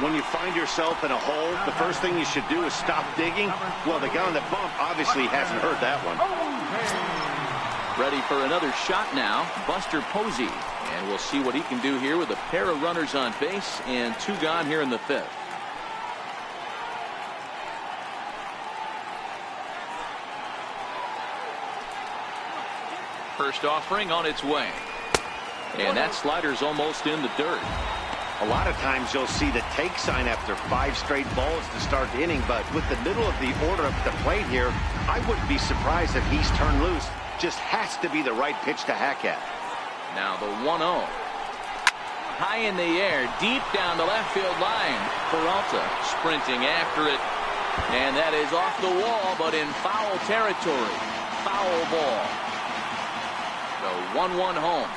When you find yourself in a hole, the first thing you should do is stop digging. Well, the guy on the bump obviously hasn't heard that one. Ready for another shot now, Buster Posey. And we'll see what he can do here with a pair of runners on base and 2 gone here in the 5th. First offering on its way. And that slider's almost in the dirt. A lot of times you'll see the take sign after 5 straight balls to start the inning, but with the middle of the order up at the plate here, I wouldn't be surprised if he's turned loose. Just has to be the right pitch to hack at. Now the 1-0. High in the air, deep down the left field line. Peralta sprinting after it. And that is off the wall, but in foul territory. Foul ball. The 1-1 home.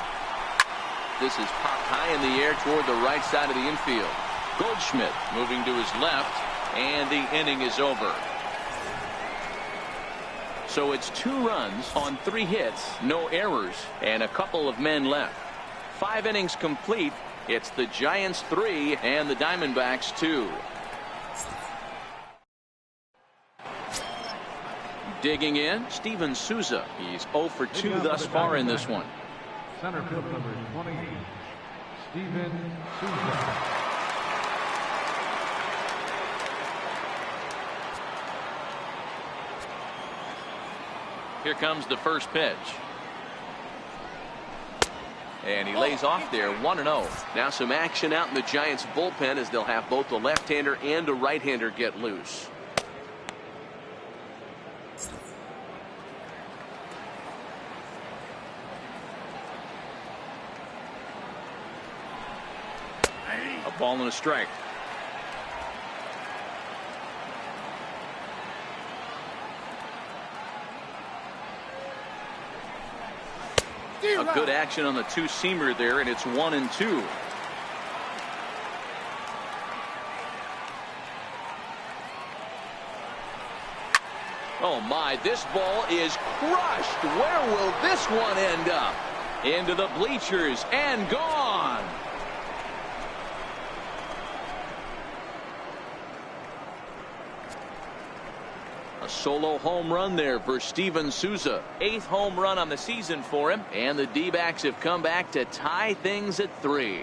This is popped high in the air toward the right side of the infield. Goldschmidt moving to his left, and the inning is over. So it's 2 runs on 3 hits, no errors, and a couple of men left. 5 innings complete. It's the Giants 3 and the Diamondbacks 2. Digging in, Steven Souza. He's 0 for 2 thus far in this one. Center field number 20, Steven Souza. Here comes the first pitch. And he lays off there, 1-0. Now some action out in the Giants bullpen as they'll have both a left-hander and a right-hander get loose. A ball and a strike. A good action on the 2-seamer there, and it's 1-2. Oh my, this ball is crushed. Where will this one end up? Into the bleachers and gone. A solo home run there for Steven Souza. 8th home run on the season for him. And the D-backs have come back to tie things at 3.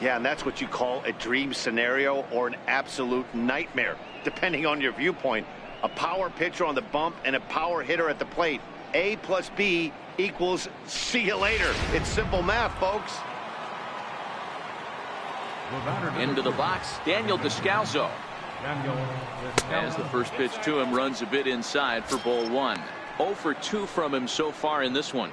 Yeah, and that's what you call a dream scenario or an absolute nightmare, depending on your viewpoint. A power pitcher on the bump and a power hitter at the plate. A plus B equals see you later. It's simple math, folks. Into the box, Daniel Descalso. As the first pitch to him runs a bit inside for ball 1. 0 for 2 from him so far in this one.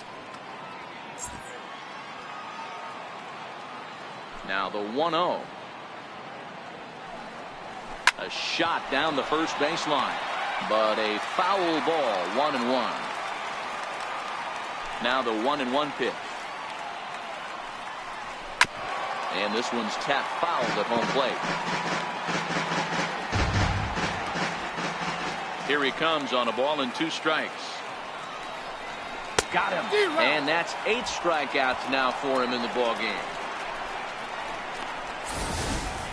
Now the 1-0. A shot down the first baseline, but a foul ball. 1-1. Now the 1-1 pitch. And this one's tapped foul at home plate. Here he comes on a ball and 2 strikes. Got him. And that's 8 strikeouts now for him in the ball game.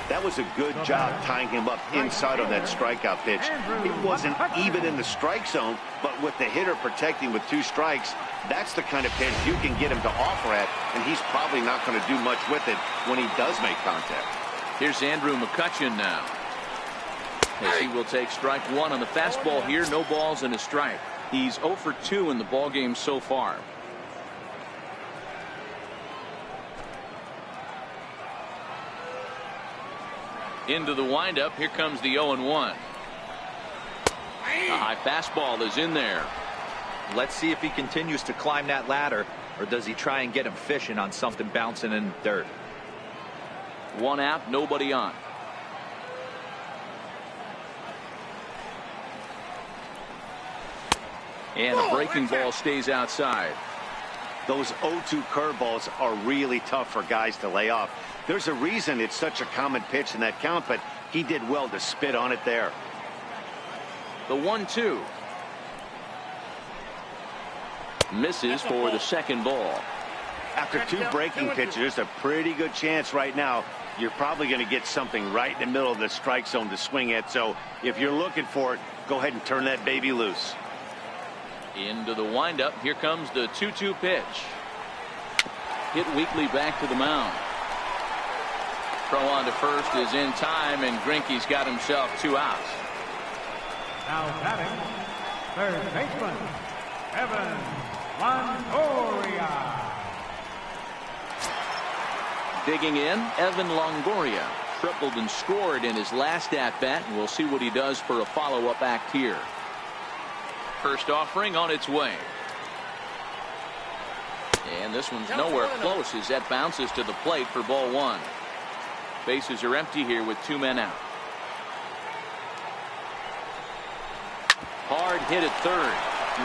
That was a good job tying him up inside on that strikeout pitch. It wasn't even in the strike zone, but with the hitter protecting with 2 strikes, that's the kind of pitch you can get him to offer at, and he's probably not going to do much with it when he does make contact. Here's Andrew McCutcheon now. As he will take strike 1 on the fastball here. No balls and a strike. He's 0 for 2 in the ball game so far. Into the windup. Here comes the 0-1. A high fastball is in there. Let's see if he continues to climb that ladder, or does he try and get him fishing on something bouncing in the dirt. 1 out, nobody on. And a breaking ball stays outside. Those 0-2 curveballs are really tough for guys to lay off. There's a reason it's such a common pitch in that count, but he did well to spit on it there. The 1-2. Misses for the second ball. After 2 breaking pitches, there's a pretty good chance right now you're probably going to get something right in the middle of the strike zone to swing at. So if you're looking for it, go ahead and turn that baby loose. Into the windup. Here comes the 2-2 pitch. Hit weakly back to the mound. Throw on to first is in time, and Greinke's got himself 2 outs. Now batting, third baseman, Evan Longoria. Digging in, Evan Longoria tripled and scored in his last at-bat, and we'll see what he does for a follow-up act here. First offering on its way. And this one's nowhere close as that bounces to the plate for ball 1. Bases are empty here with 2 men out. Hard hit at third.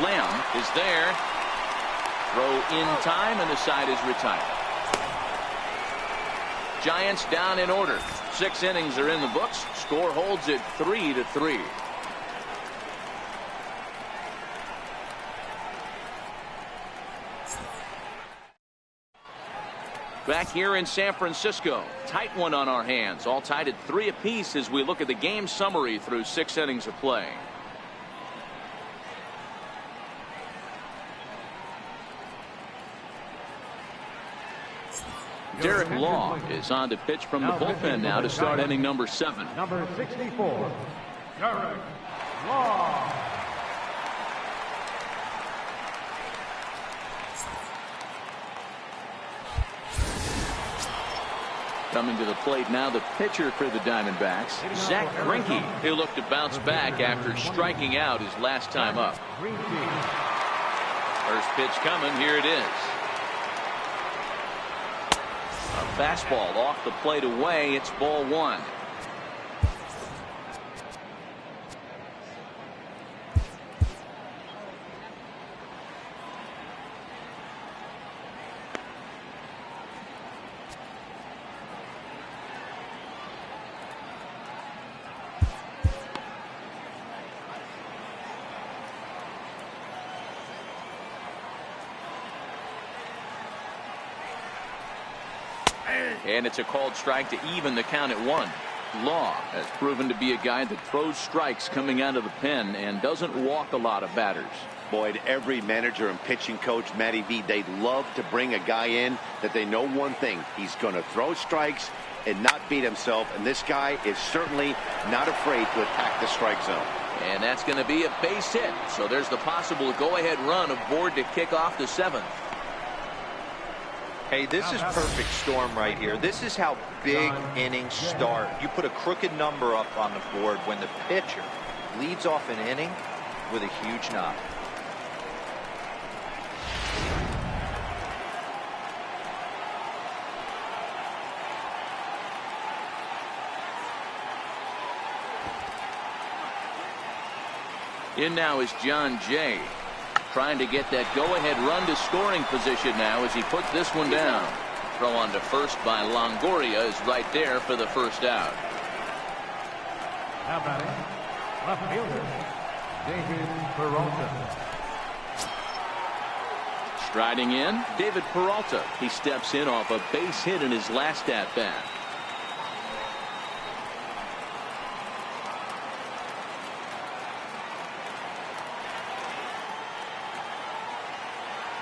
Lamb is there. Throw in time, and the side is retired. Giants down in order. 6 innings are in the books. Score holds at 3-3. Back here in San Francisco, tight one on our hands, all tied at 3 apiece as we look at the game summary through 6 innings of play. Derek Law is on to pitch from the bullpen now to start inning number 7. Number 64, Derek Law. Coming to the plate now, the pitcher for the Diamondbacks, Zach Greinke. He'll look to bounce back after striking out his last time up. First pitch coming. Here it is. A fastball off the plate away. It's ball 1. And it's a called strike to even the count at 1. Law has proven to be a guy that throws strikes coming out of the pen and doesn't walk a lot of batters. Boyd, every manager and pitching coach, Matty V, they'd love to bring a guy in that they know one thing. He's going to throw strikes and not beat himself. And this guy is certainly not afraid to attack the strike zone. And that's going to be a base hit. So there's the possible go-ahead run aboard to kick off the 7th. Hey, this is perfect storm right here. This is how big innings start. You put a crooked number up on the board when the pitcher leads off an inning with a huge knock. In now is John Jay, trying to get that go-ahead run to scoring position now as he puts this one down. Throw on to first by Longoria is right there for the first out. Now batting, left fielder, David Peralta. Striding in, David Peralta. He steps in off a base hit in his last at-bat.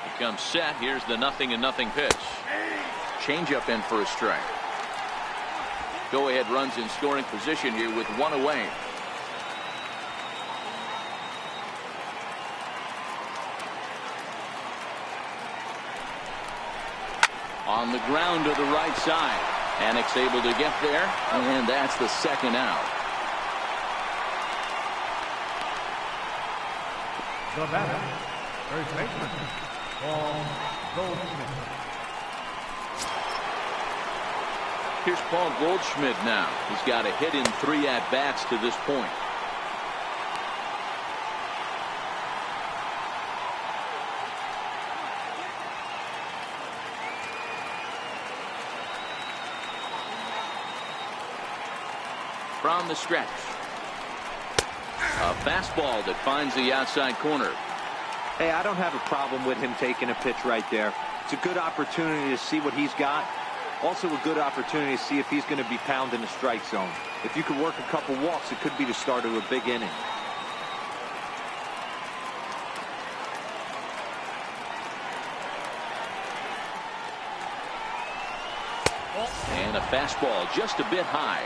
He comes set. Here's the 0-0 pitch. Changeup in for a strike. Go-ahead runs in scoring position here with one away. On the ground to the right side. Annick's able to get there, and that's the second out. The batter, first baseman, Paul Goldschmidt. Here's Paul Goldschmidt now. He's got a hit in 3 at-bats to this point. From the stretch. A fastball that finds the outside corner. Hey, I don't have a problem with him taking a pitch right there. It's a good opportunity to see what he's got. Also a good opportunity to see if he's going to be pounding the strike zone. If you could work a couple walks, it could be the start of a big inning. And a fastball just a bit high.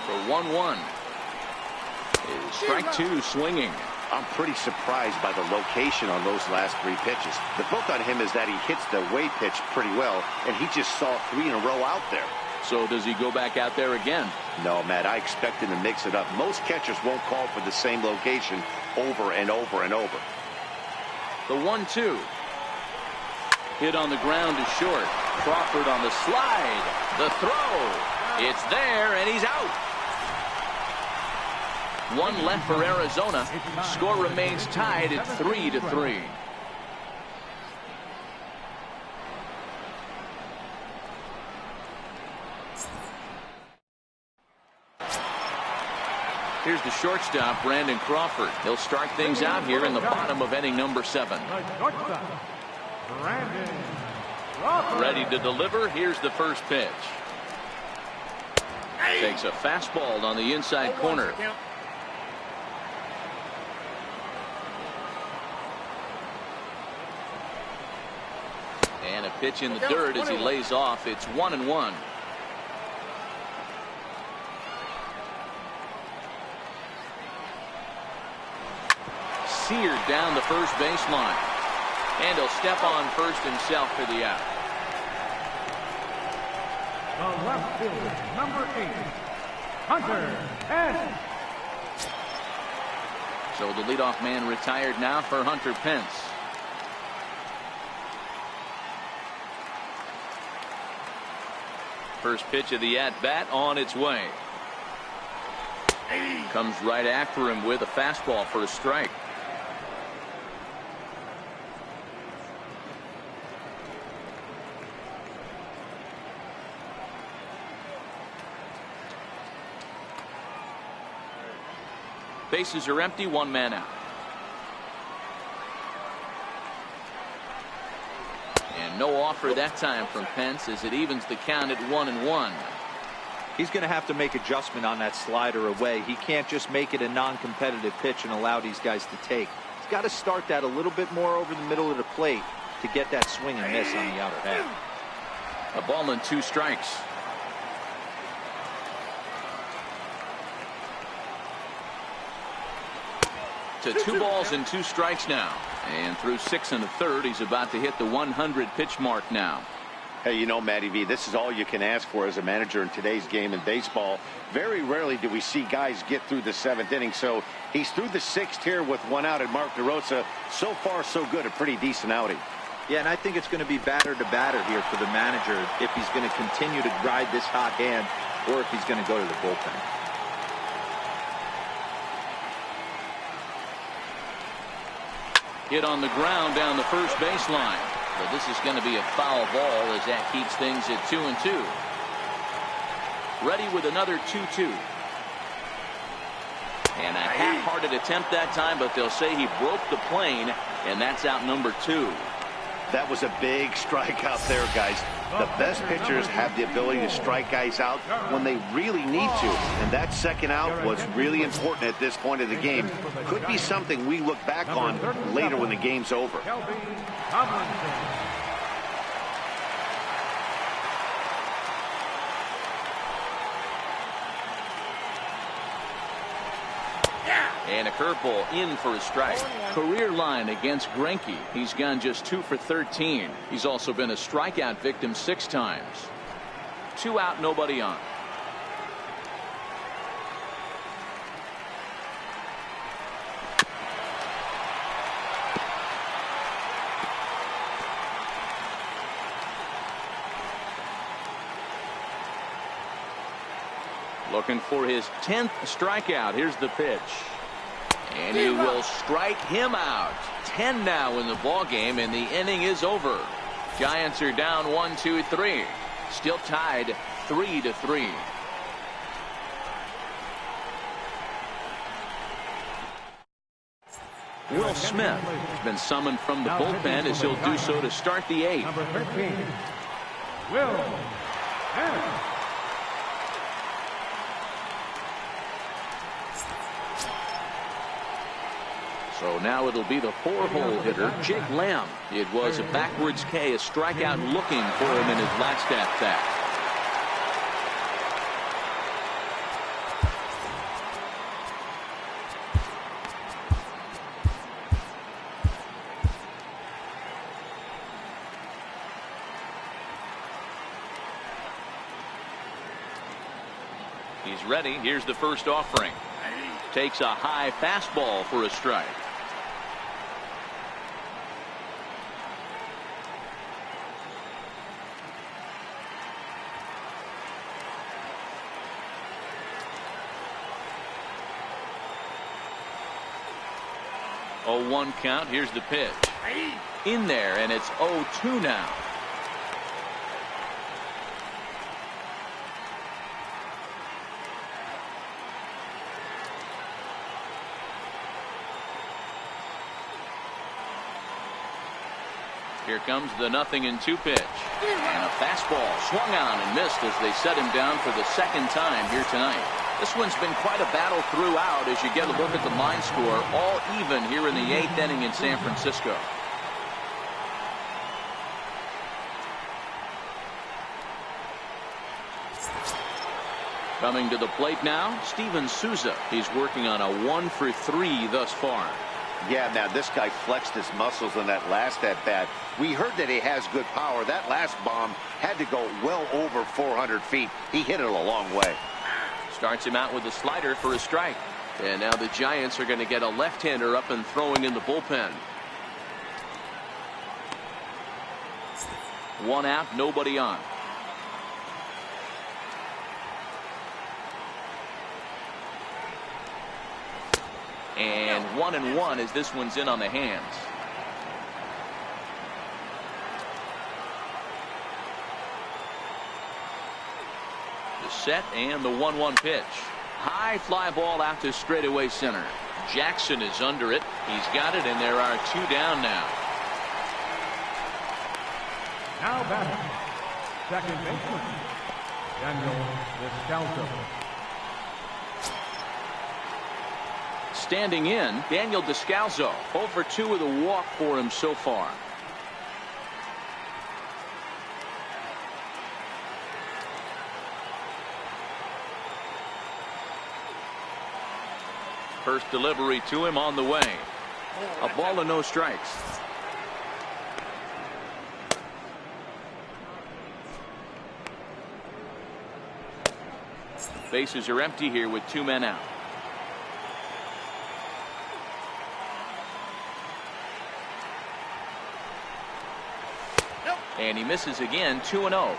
For 1-1. Strike 2 swinging. I'm pretty surprised by the location on those last 3 pitches. The book on him is that he hits the way pitch pretty well, and he just saw 3 in a row out there. So does he go back out there again? No, Matt, I expect him to mix it up. Most catchers won't call for the same location over and over and over. The 1-2. Hit on the ground to short. Crawford on the slide. The throw. It's there, and he's out. 1 left for Arizona. Score remains tied at 3-3. Here's the shortstop, Brandon Crawford. He'll start things out here in the bottom of inning number 7. The shortstop, Brandon Crawford. Ready to deliver. Here's the first pitch. Takes a fastball on the inside corner. And a pitch in the dirt as he lays off. It's 1-1. Seared down the first baseline. And he'll step on first himself for the out. The left fielder, number 8, Hunter Pence. So the leadoff man retired now for Hunter Pence. First pitch of the at-bat on its way. Comes right after him with a fastball for a strike. Bases are empty, 1 man out. And no offer that time from Pence as it evens the count at 1-1. He's going to have to make adjustment on that slider away. He can't just make it a non-competitive pitch and allow these guys to take. He's got to start that a little bit more over the middle of the plate to get that swing and miss on the outer half. A ball and 2 strikes. to 2 balls and 2 strikes now. And through 6 1/3, he's about to hit the 100 pitch mark now. Hey, you know, Matty V, this is all you can ask for as a manager in today's game in baseball. Very rarely do we see guys get through the 7th inning. So he's through the 6th here with 1 out, and Mark DeRosa, so far so good, a pretty decent outing. Yeah, and I think it's going to be batter to batter here for the manager if he's going to continue to ride this hot hand or if he's going to go to the bullpen. Hit on the ground down the first baseline. But this is going to be a foul ball as that keeps things at 2-2. Ready with another 2-2. And a half-hearted attempt that time, but they'll say he broke the plane, and that's out number 2. That was a big strikeout there, guys. The best pitchers have the ability to strike guys out when they really need to. And that second out was really important at this point of the game. Could be something we look back on later when the game's over. And a curveball in for a strike. Career line against Greinke. He's gone just 2 for 13. He's also been a strikeout victim 6 times. 2 out, nobody on. Looking for his 10th strikeout. Here's the pitch. And he will strike him out. 10 now in the ball game, and the inning is over. Giants are down 1-2-3. Still tied 3-3. Will Smith has been summoned from the bullpen as he'll do so to start the 8th. Number 13, Will Smith. So now it'll be the 4-hole hitter, Jake Lamb. It was a backwards K, a strikeout looking for him in his last at-bat. He's ready. Here's the first offering. Takes a high fastball for a strike. Oh, 1 count. Here's the pitch. In there, and it's 0-2 now. Here comes the 0-2 pitch. And a fastball swung on and missed as they set him down for the 2nd time here tonight. This one's been quite a battle throughout as you get a look at the line score. All even here in the 8th inning in San Francisco. Coming to the plate now, Steven Souza. He's working on a 1 for 3 thus far. Yeah, now this guy flexed his muscles on that last at-bat. We heard that he has good power. That last bomb had to go well over 400 feet. He hit it a long way. Starts him out with a slider for a strike. And now the Giants are going to get a left-hander up and throwing in the bullpen. 1 out, nobody on. And 1-1 as this one's in on the hands. The set and the 1-1 pitch. High fly ball out to straightaway center. Jackson is under it. He's got it, and there are 2 down now. Now batting, second baseman, Daniel Descalso. Standing in, Daniel Descalso. 0 for 2 with a walk for him so far. First delivery to him on the way. A ball and no strikes. Bases are empty here with 2 men out. And he misses again. 2-0.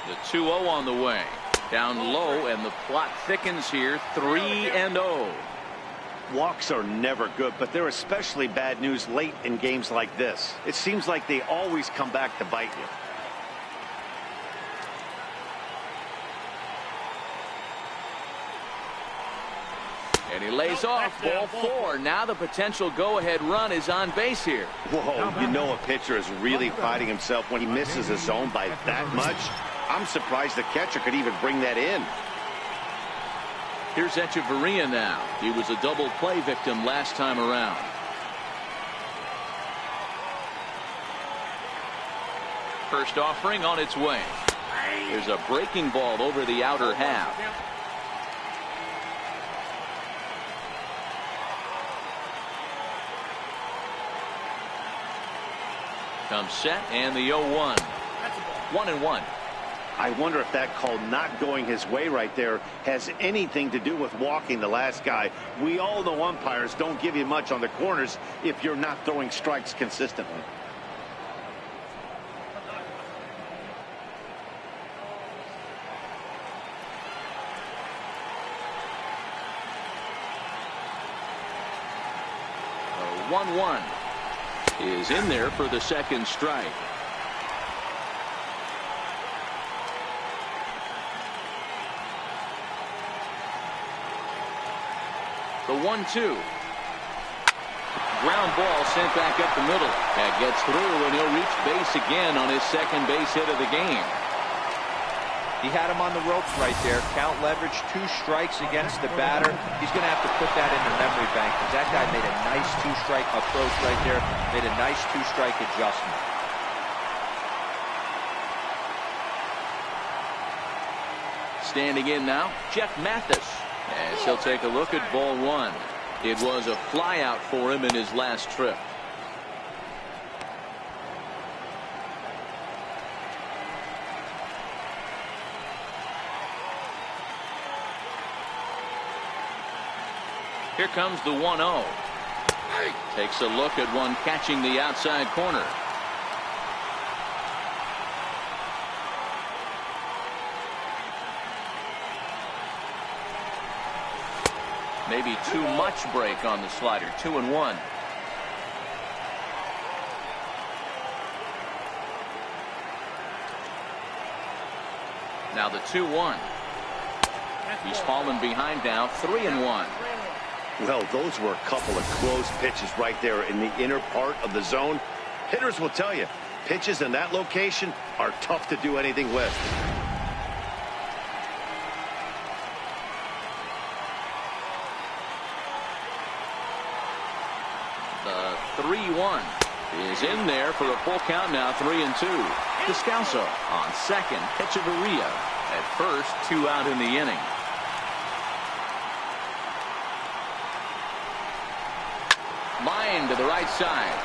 The 2-0 on the way. Down low, and the plot thickens here. 3-0. Walks are never good, but they're especially bad news late in games like this. It seems like they always come back to bite you. And he lays off. Ball 4. Now the potential go-ahead run is on base here. Whoa, you know a pitcher is really fighting himself when he misses a zone by that much. I'm surprised the catcher could even bring that in. Here's Echeverria now. He was a double play victim last time around. First offering on its way. There's a breaking ball over the outer half. Comes set, and the 0-1. 1-1. I wonder if that call not going his way right there has anything to do with walking the last guy. We all know umpires don't give you much on the corners if you're not throwing strikes consistently. The 1-1 is in there for the second strike. The 1-2. Ground ball sent back up the middle. That gets through, and he'll reach base again on his second base hit of the game. He had him on the ropes right there. Count leverage, 2 strikes against the batter. He's going to have to put that in the memory bank, because that guy made a nice 2-strike approach right there. Made a nice 2-strike adjustment. Standing in now, Jeff Mathis. As he'll take a look at ball 1. It was a flyout for him in his last trip. Here comes the 1-0. Takes a look at one catching the outside corner. Maybe too much break on the slider. 2-1. Now the 2-1. He's fallen behind now. 3-1. Well, those were a couple of close pitches right there in the inner part of the zone. Hitters will tell you, pitches in that location are tough to do anything with. The 3-1 is in there for a full count now. 3-2. Descalso on second. Echeverria at first. 2 out in the inning. Line to the right side.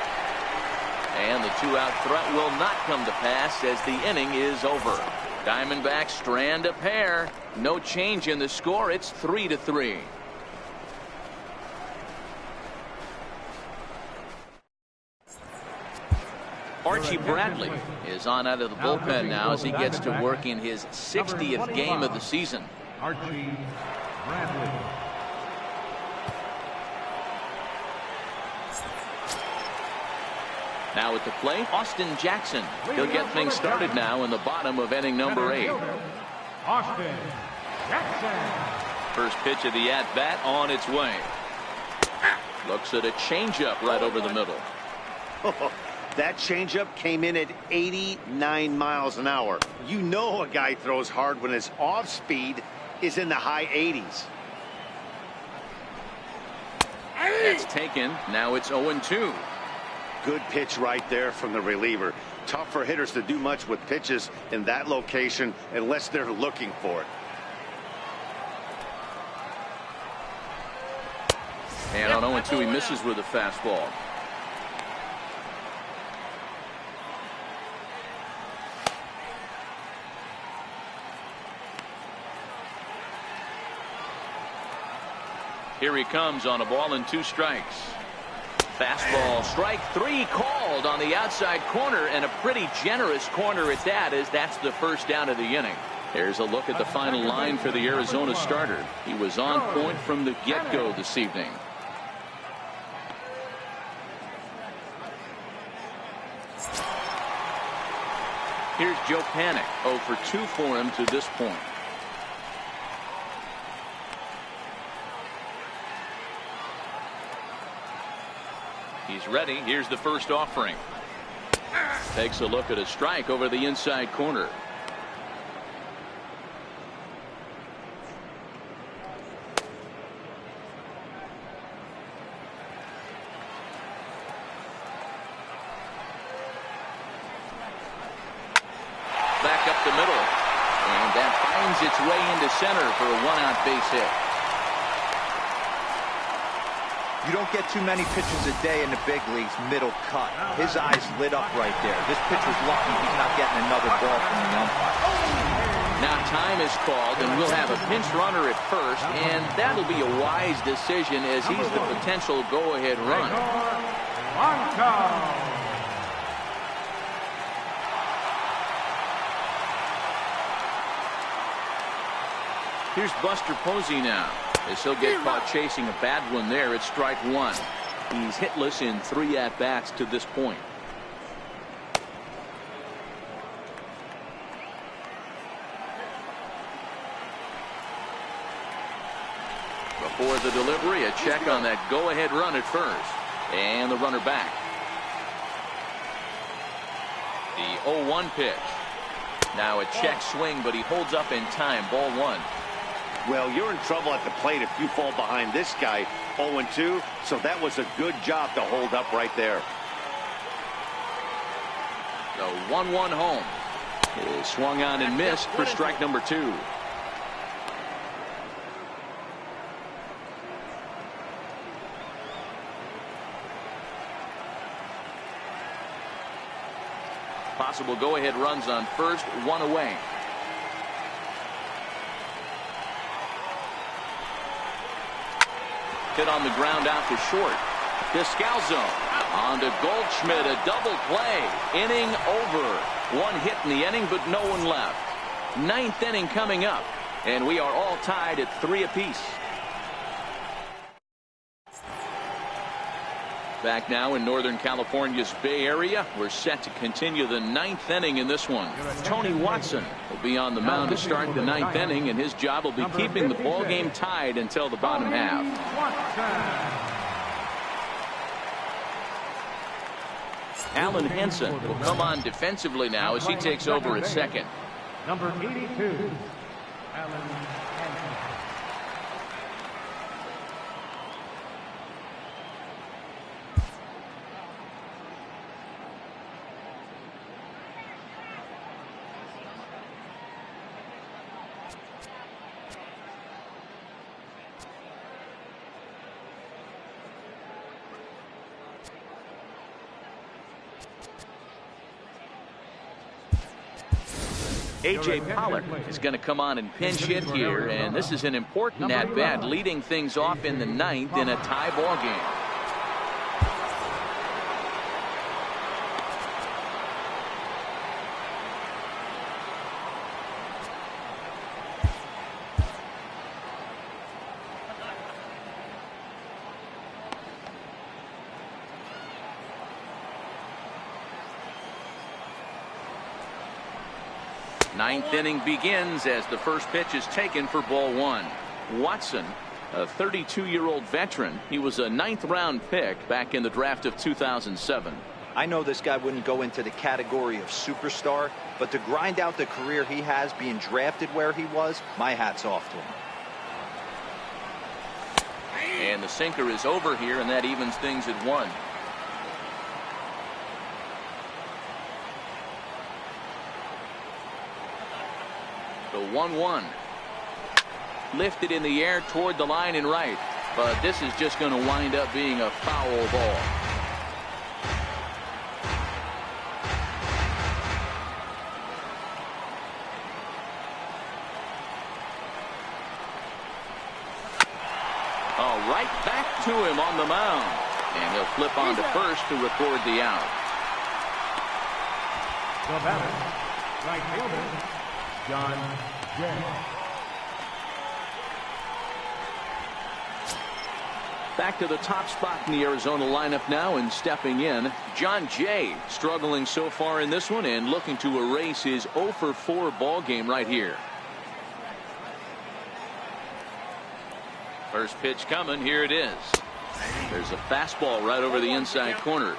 And the 2-out threat will not come to pass as the inning is over. Diamondbacks strand a pair. No change in the score. It's 3-3. Archie Bradley is on out of the bullpen now as he gets to work in his 60th game of the season. Archie Bradley. Now at the plate, Austin Jackson. He'll get things started now in the bottom of inning number 8. Austin Jackson. First pitch of the at-bat on its way. Looks at a changeup right over the middle. That changeup came in at 89 miles an hour. You know a guy throws hard when his off speed is in the high 80s. That's taken. Now it's 0-2. Good pitch right there from the reliever. Tough for hitters to do much with pitches in that location unless they're looking for it. And on 0-2, he misses with a fastball. Here he comes on a ball and 2 strikes. Fastball, strike 3 called on the outside corner, and a pretty generous corner at that, as that's the first down of the inning. Here's a look at the final line for the Arizona starter. He was on point from the get-go this evening. Here's Joe Panik, 0 for 2 for him to this point. He's ready. Here's the first offering. Takes a look at a strike over the inside corner. Back up the middle. And that finds its way into center for a 1-out base hit. You don't get too many pitches a day in the big leagues middle cut. His eyes lit up right there. This pitcher's lucky he's not getting another ball from the umpire. Now time is called, and we'll have a pinch runner at first, and that'll be a wise decision as he's the potential go-ahead run. Here's Buster Posey now, as he'll get caught chasing a bad one there at strike 1. He's hitless in 3 at-bats to this point. Before the delivery, a check on that go-ahead run at first. And the runner back. The 0-1 pitch. Now a check swing, but he holds up in time. Ball 1. Well, you're in trouble at the plate if you fall behind this guy 0-2, so that was a good job to hold up right there. The 1-1 home is swung on and missed for strike number 2. Possible go-ahead runs on first, 1 away. Hit on the ground out to short. Descalzo on to Goldschmidt, a double play. Inning over. 1 hit in the inning, but no one left. 9th inning coming up, and we are all tied at 3 apiece. Back now in Northern California's Bay Area. We're set to continue the 9th inning in this one. Tony Watson will be on the mound to start the 9th inning, and his job will be keeping the ball game tied until the bottom half. Alan Henson will come on defensively now as he takes over at second. Number 82, Alan Hansen. A.J. Pollock is going to come on and pinch hit here, and this is an important at-bat, leading things off in the 9th in a tie ball game. Ninth inning begins as the first pitch is taken for ball 1. Watson, a 32-year-old veteran. He was a 9th-round pick back in the draft of 2007. I know this guy wouldn't go into the category of superstar, but to grind out the career he has being drafted where he was, my hat's off to him. And the sinker is over here, and that evens things at 1. The 1-1. Lifted in the air toward the line and right. But this is just going to wind up being a foul ball. Right back to him on the mound. And he'll flip on to first to record the out. The batter, right fielder, John Jay. Back to the top spot in the Arizona lineup now, and stepping in, John Jay, struggling so far in this one and looking to erase his 0 for 4 ball game right here. First pitch coming. Here it is. There's a fastball right over the inside corner.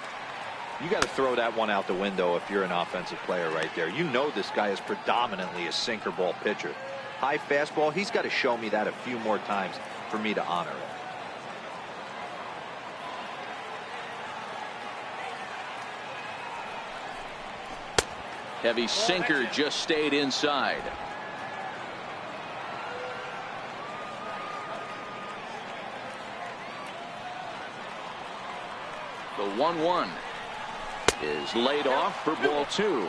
You got to throw that one out the window if you're an offensive player right there. You know this guy is predominantly a sinker ball pitcher. High fastball, he's got to show me that a few more times for me to honor it. Heavy sinker just stayed inside. The 1-1 is laid off for ball 2.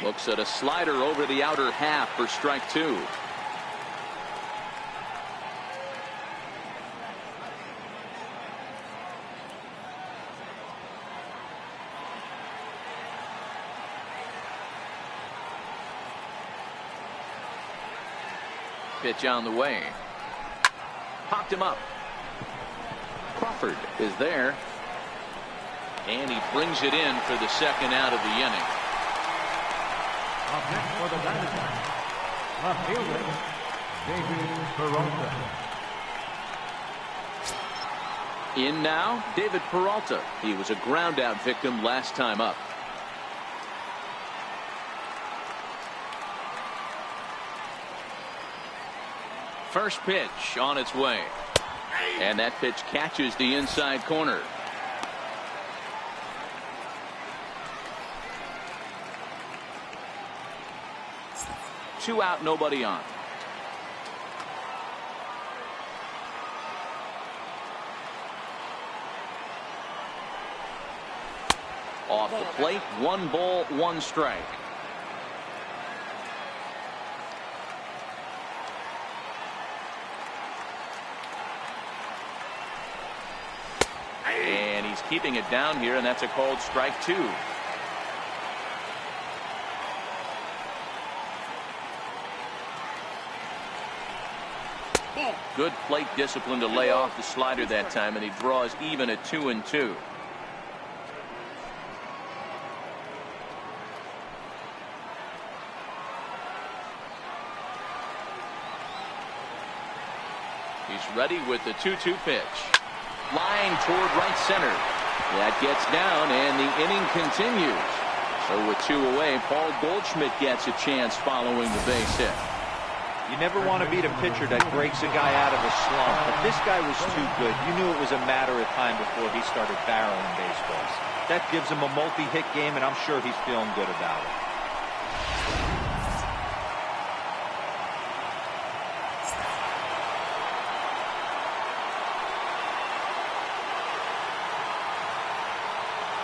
Looks at a slider over the outer half for strike 2. Pitch on the way. Popped him up. Crawford is there. And he brings it in for the second out of the inning. Up next for the Diamondbacks, left fielder, David Peralta. In now, David Peralta. He was a ground out victim last time up. First pitch on its way. And that pitch catches the inside corner. Two out, nobody on. Off the plate, 1 ball, 1 strike. And he's keeping it down here, and that's a called strike 2. Good plate discipline to lay off the slider that time, and he draws even at 2-2. He's ready with the 2-2 pitch. Flying toward right center. That gets down, and the inning continues. So with 2 away, Paul Goldschmidt gets a chance following the base hit. You never want to be the pitcher that breaks a guy out of a slump, but this guy was too good. You knew it was a matter of time before he started barreling baseballs. That gives him a multi-hit game, and I'm sure he's feeling good about it.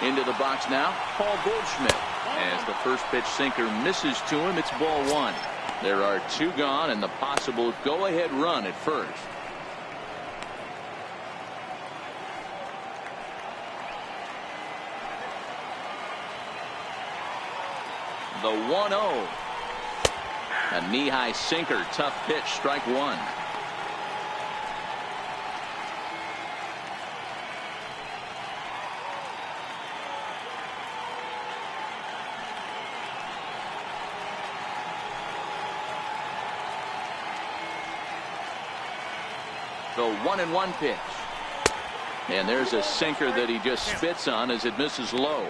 Into the box now, Paul Goldschmidt. As the first pitch sinker misses to him, it's ball 1. There are 2 gone and the possible go-ahead run at first. The 1-0. A knee-high sinker, tough pitch, strike 1. The 1-1 pitch. And there's a sinker that he just spits on as it misses low.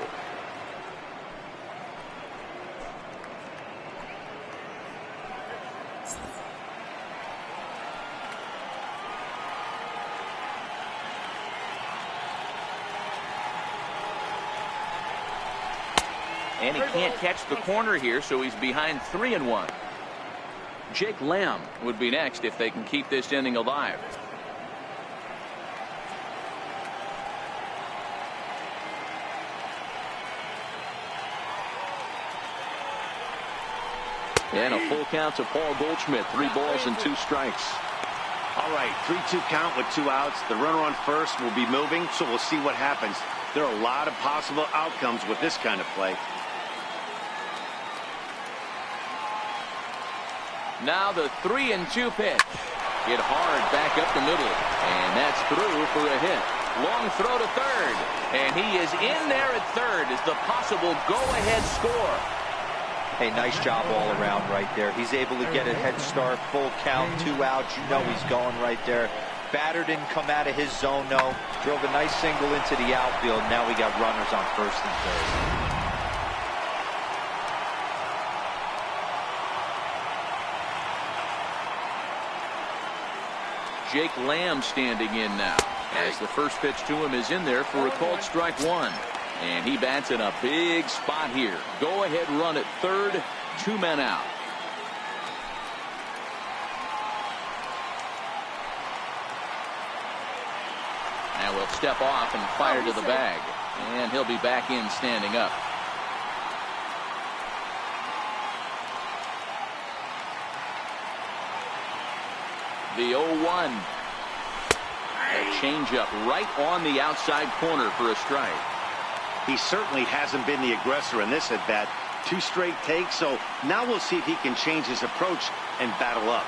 And he can't catch the corner here, so he's behind 3-1. Jake Lamb would be next if they can keep this inning alive. And a full count to Paul Goldschmidt. 3 balls and 2 strikes. All right, 3-2 count with 2 outs. The runner on first will be moving, so we'll see what happens. There are a lot of possible outcomes with this kind of play. Now the 3-2 pitch. Hit hard back up the middle. And that's through for a hit. Long throw to third. And he is in there at third as the possible go-ahead score. Hey, nice job all around right there. He's able to get a head start, full count, 2 outs. You know he's going right there. Batter didn't come out of his zone, no. Drove a nice single into the outfield. Now we got runners on first and third. Jake Lamb standing in now as the first pitch to him is in there for a called strike 1. And he bats in a big spot here. Go ahead run at third. 2 men out. Now we'll step off and fire to the bag. And he'll be back in standing up. The 0-1. A changeup right on the outside corner for a strike. He certainly hasn't been the aggressor in this at-bat. 2 straight takes, so now we'll see if he can change his approach and battle up.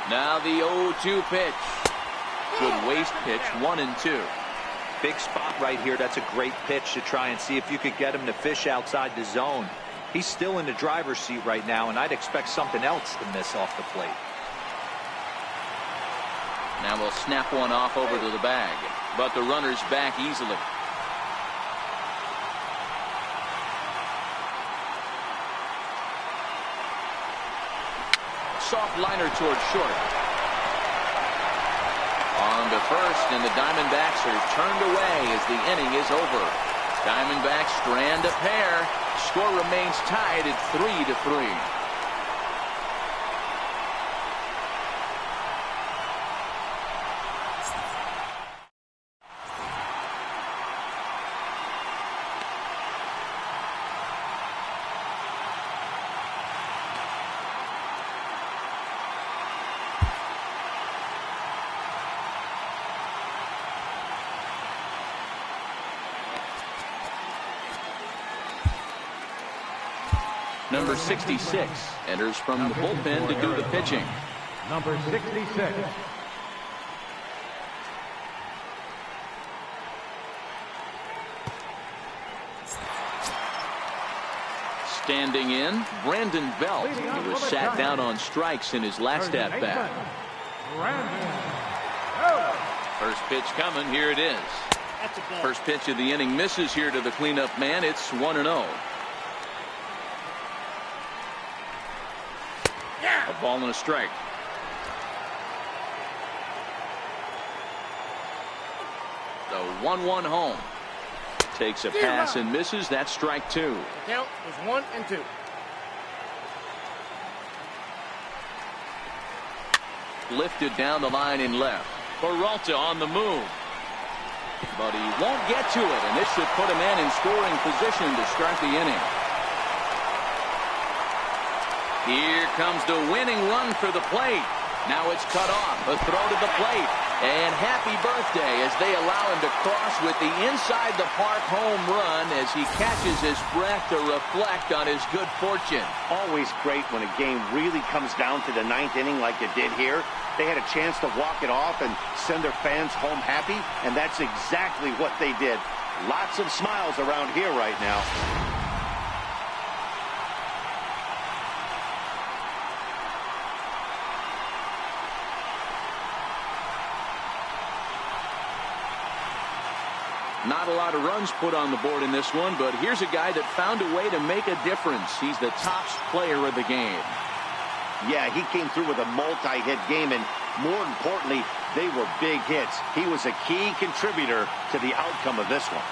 Now the 0-2 pitch. Good waste pitch, 1-2. Big spot right here. That's a great pitch to try and see if you could get him to fish outside the zone. He's still in the driver's seat right now, and I'd expect something else to miss off the plate. Now we'll snap one off over to the bag. But the runner's back easily. Soft liner towards short. On to first, and the Diamondbacks are turned away as the inning is over. Diamondbacks strand a pair. Score remains tied at 3-3. Number 66 enters from the bullpen to do the pitching. Number 66. Standing in, Brandon Belt. He was sat down on strikes in his last at-bat. First pitch coming. Here it is. First pitch of the inning misses here to the cleanup man. It's 1-0. A ball and a strike. The 1-1 home. Takes a pass and misses. That's strike 2. The count is 1-2. Lifted down the line in left. Peralta on the move. But he won't get to it, and this should put a man in scoring position to start the inning. Here comes the winning run for the plate. Now it's cut off. A throw to the plate. And happy birthday as they allow him to cross with the inside the park home run as he catches his breath to reflect on his good fortune. Always great when a game really comes down to the 9th inning like it did here. They had a chance to walk it off and send their fans home happy, and that's exactly what they did. Lots of smiles around here right now. Not a lot of runs put on the board in this one, but here's a guy that found a way to make a difference. He's the top player of the game. Yeah, he came through with a multi-hit game, and more importantly, they were big hits. He was a key contributor to the outcome of this one.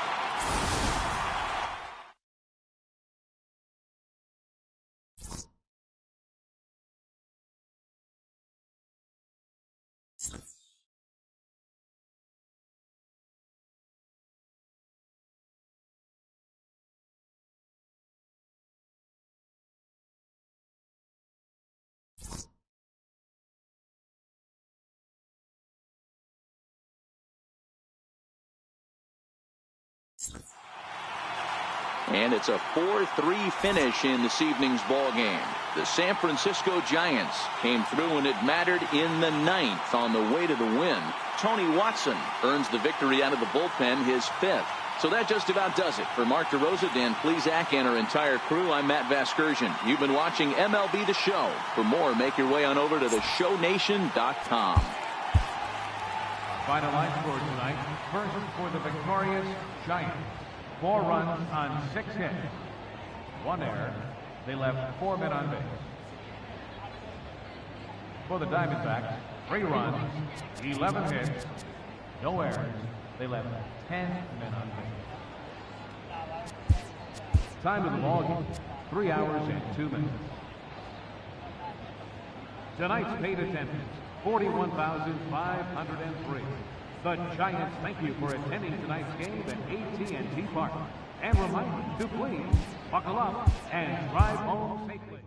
And it's a 4-3 finish in this evening's ball game. The San Francisco Giants came through when it mattered in the ninth on the way to the win. Tony Watson earns the victory out of the bullpen, his 5th. So that just about does it. For Mark DeRosa, Dan Plesac, and our entire crew, I'm Matt Vasgersian. You've been watching MLB The Show. For more, make your way on over to theshownation.com. Final line score tonight. First for the victorious Giants. 4 runs on 6 hits. 1 error. They left 4 men on base. For the Diamondbacks, 3 runs, 11 hits, no errors. They left 10 men on base. Time of the ball game, 3 hours and 2 minutes. Tonight's paid attendance, 41,503. The Giants thank you for attending tonight's game at AT&T Park. And remind you to please buckle up and drive home safely.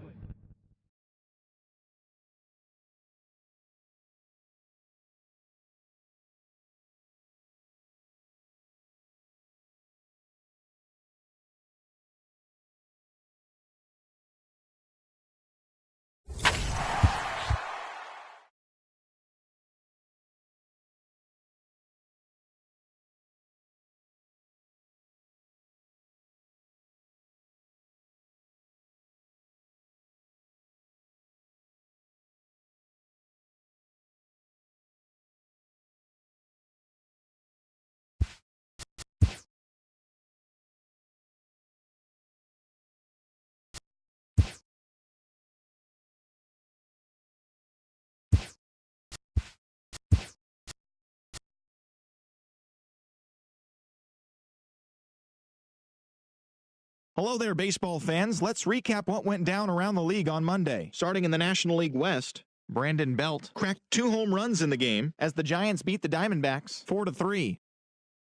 Hello there, baseball fans. Let's recap what went down around the league on Monday. Starting in the National League West, Brandon Belt cracked 2 home runs in the game as the Giants beat the Diamondbacks 4-3.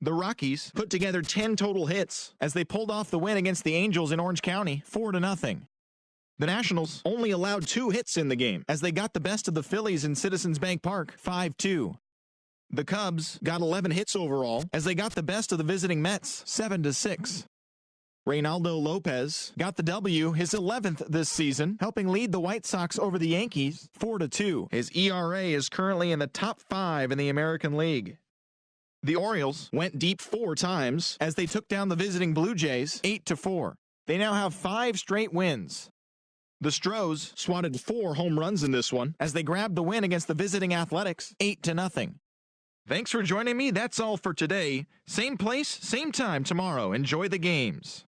The Rockies put together 10 total hits as they pulled off the win against the Angels in Orange County 4-0. The Nationals only allowed 2 hits in the game as they got the best of the Phillies in Citizens Bank Park 5-2. The Cubs got 11 hits overall as they got the best of the visiting Mets 7-6. Reynaldo Lopez got the W, his 11th this season, helping lead the White Sox over the Yankees 4-2. His ERA is currently in the top 5 in the American League. The Orioles went deep 4 times as they took down the visiting Blue Jays 8-4. They now have 5 straight wins. The Stros swatted 4 home runs in this one as they grabbed the win against the visiting Athletics 8-0. Thanks for joining me. That's all for today. Same place, same time tomorrow. Enjoy the games.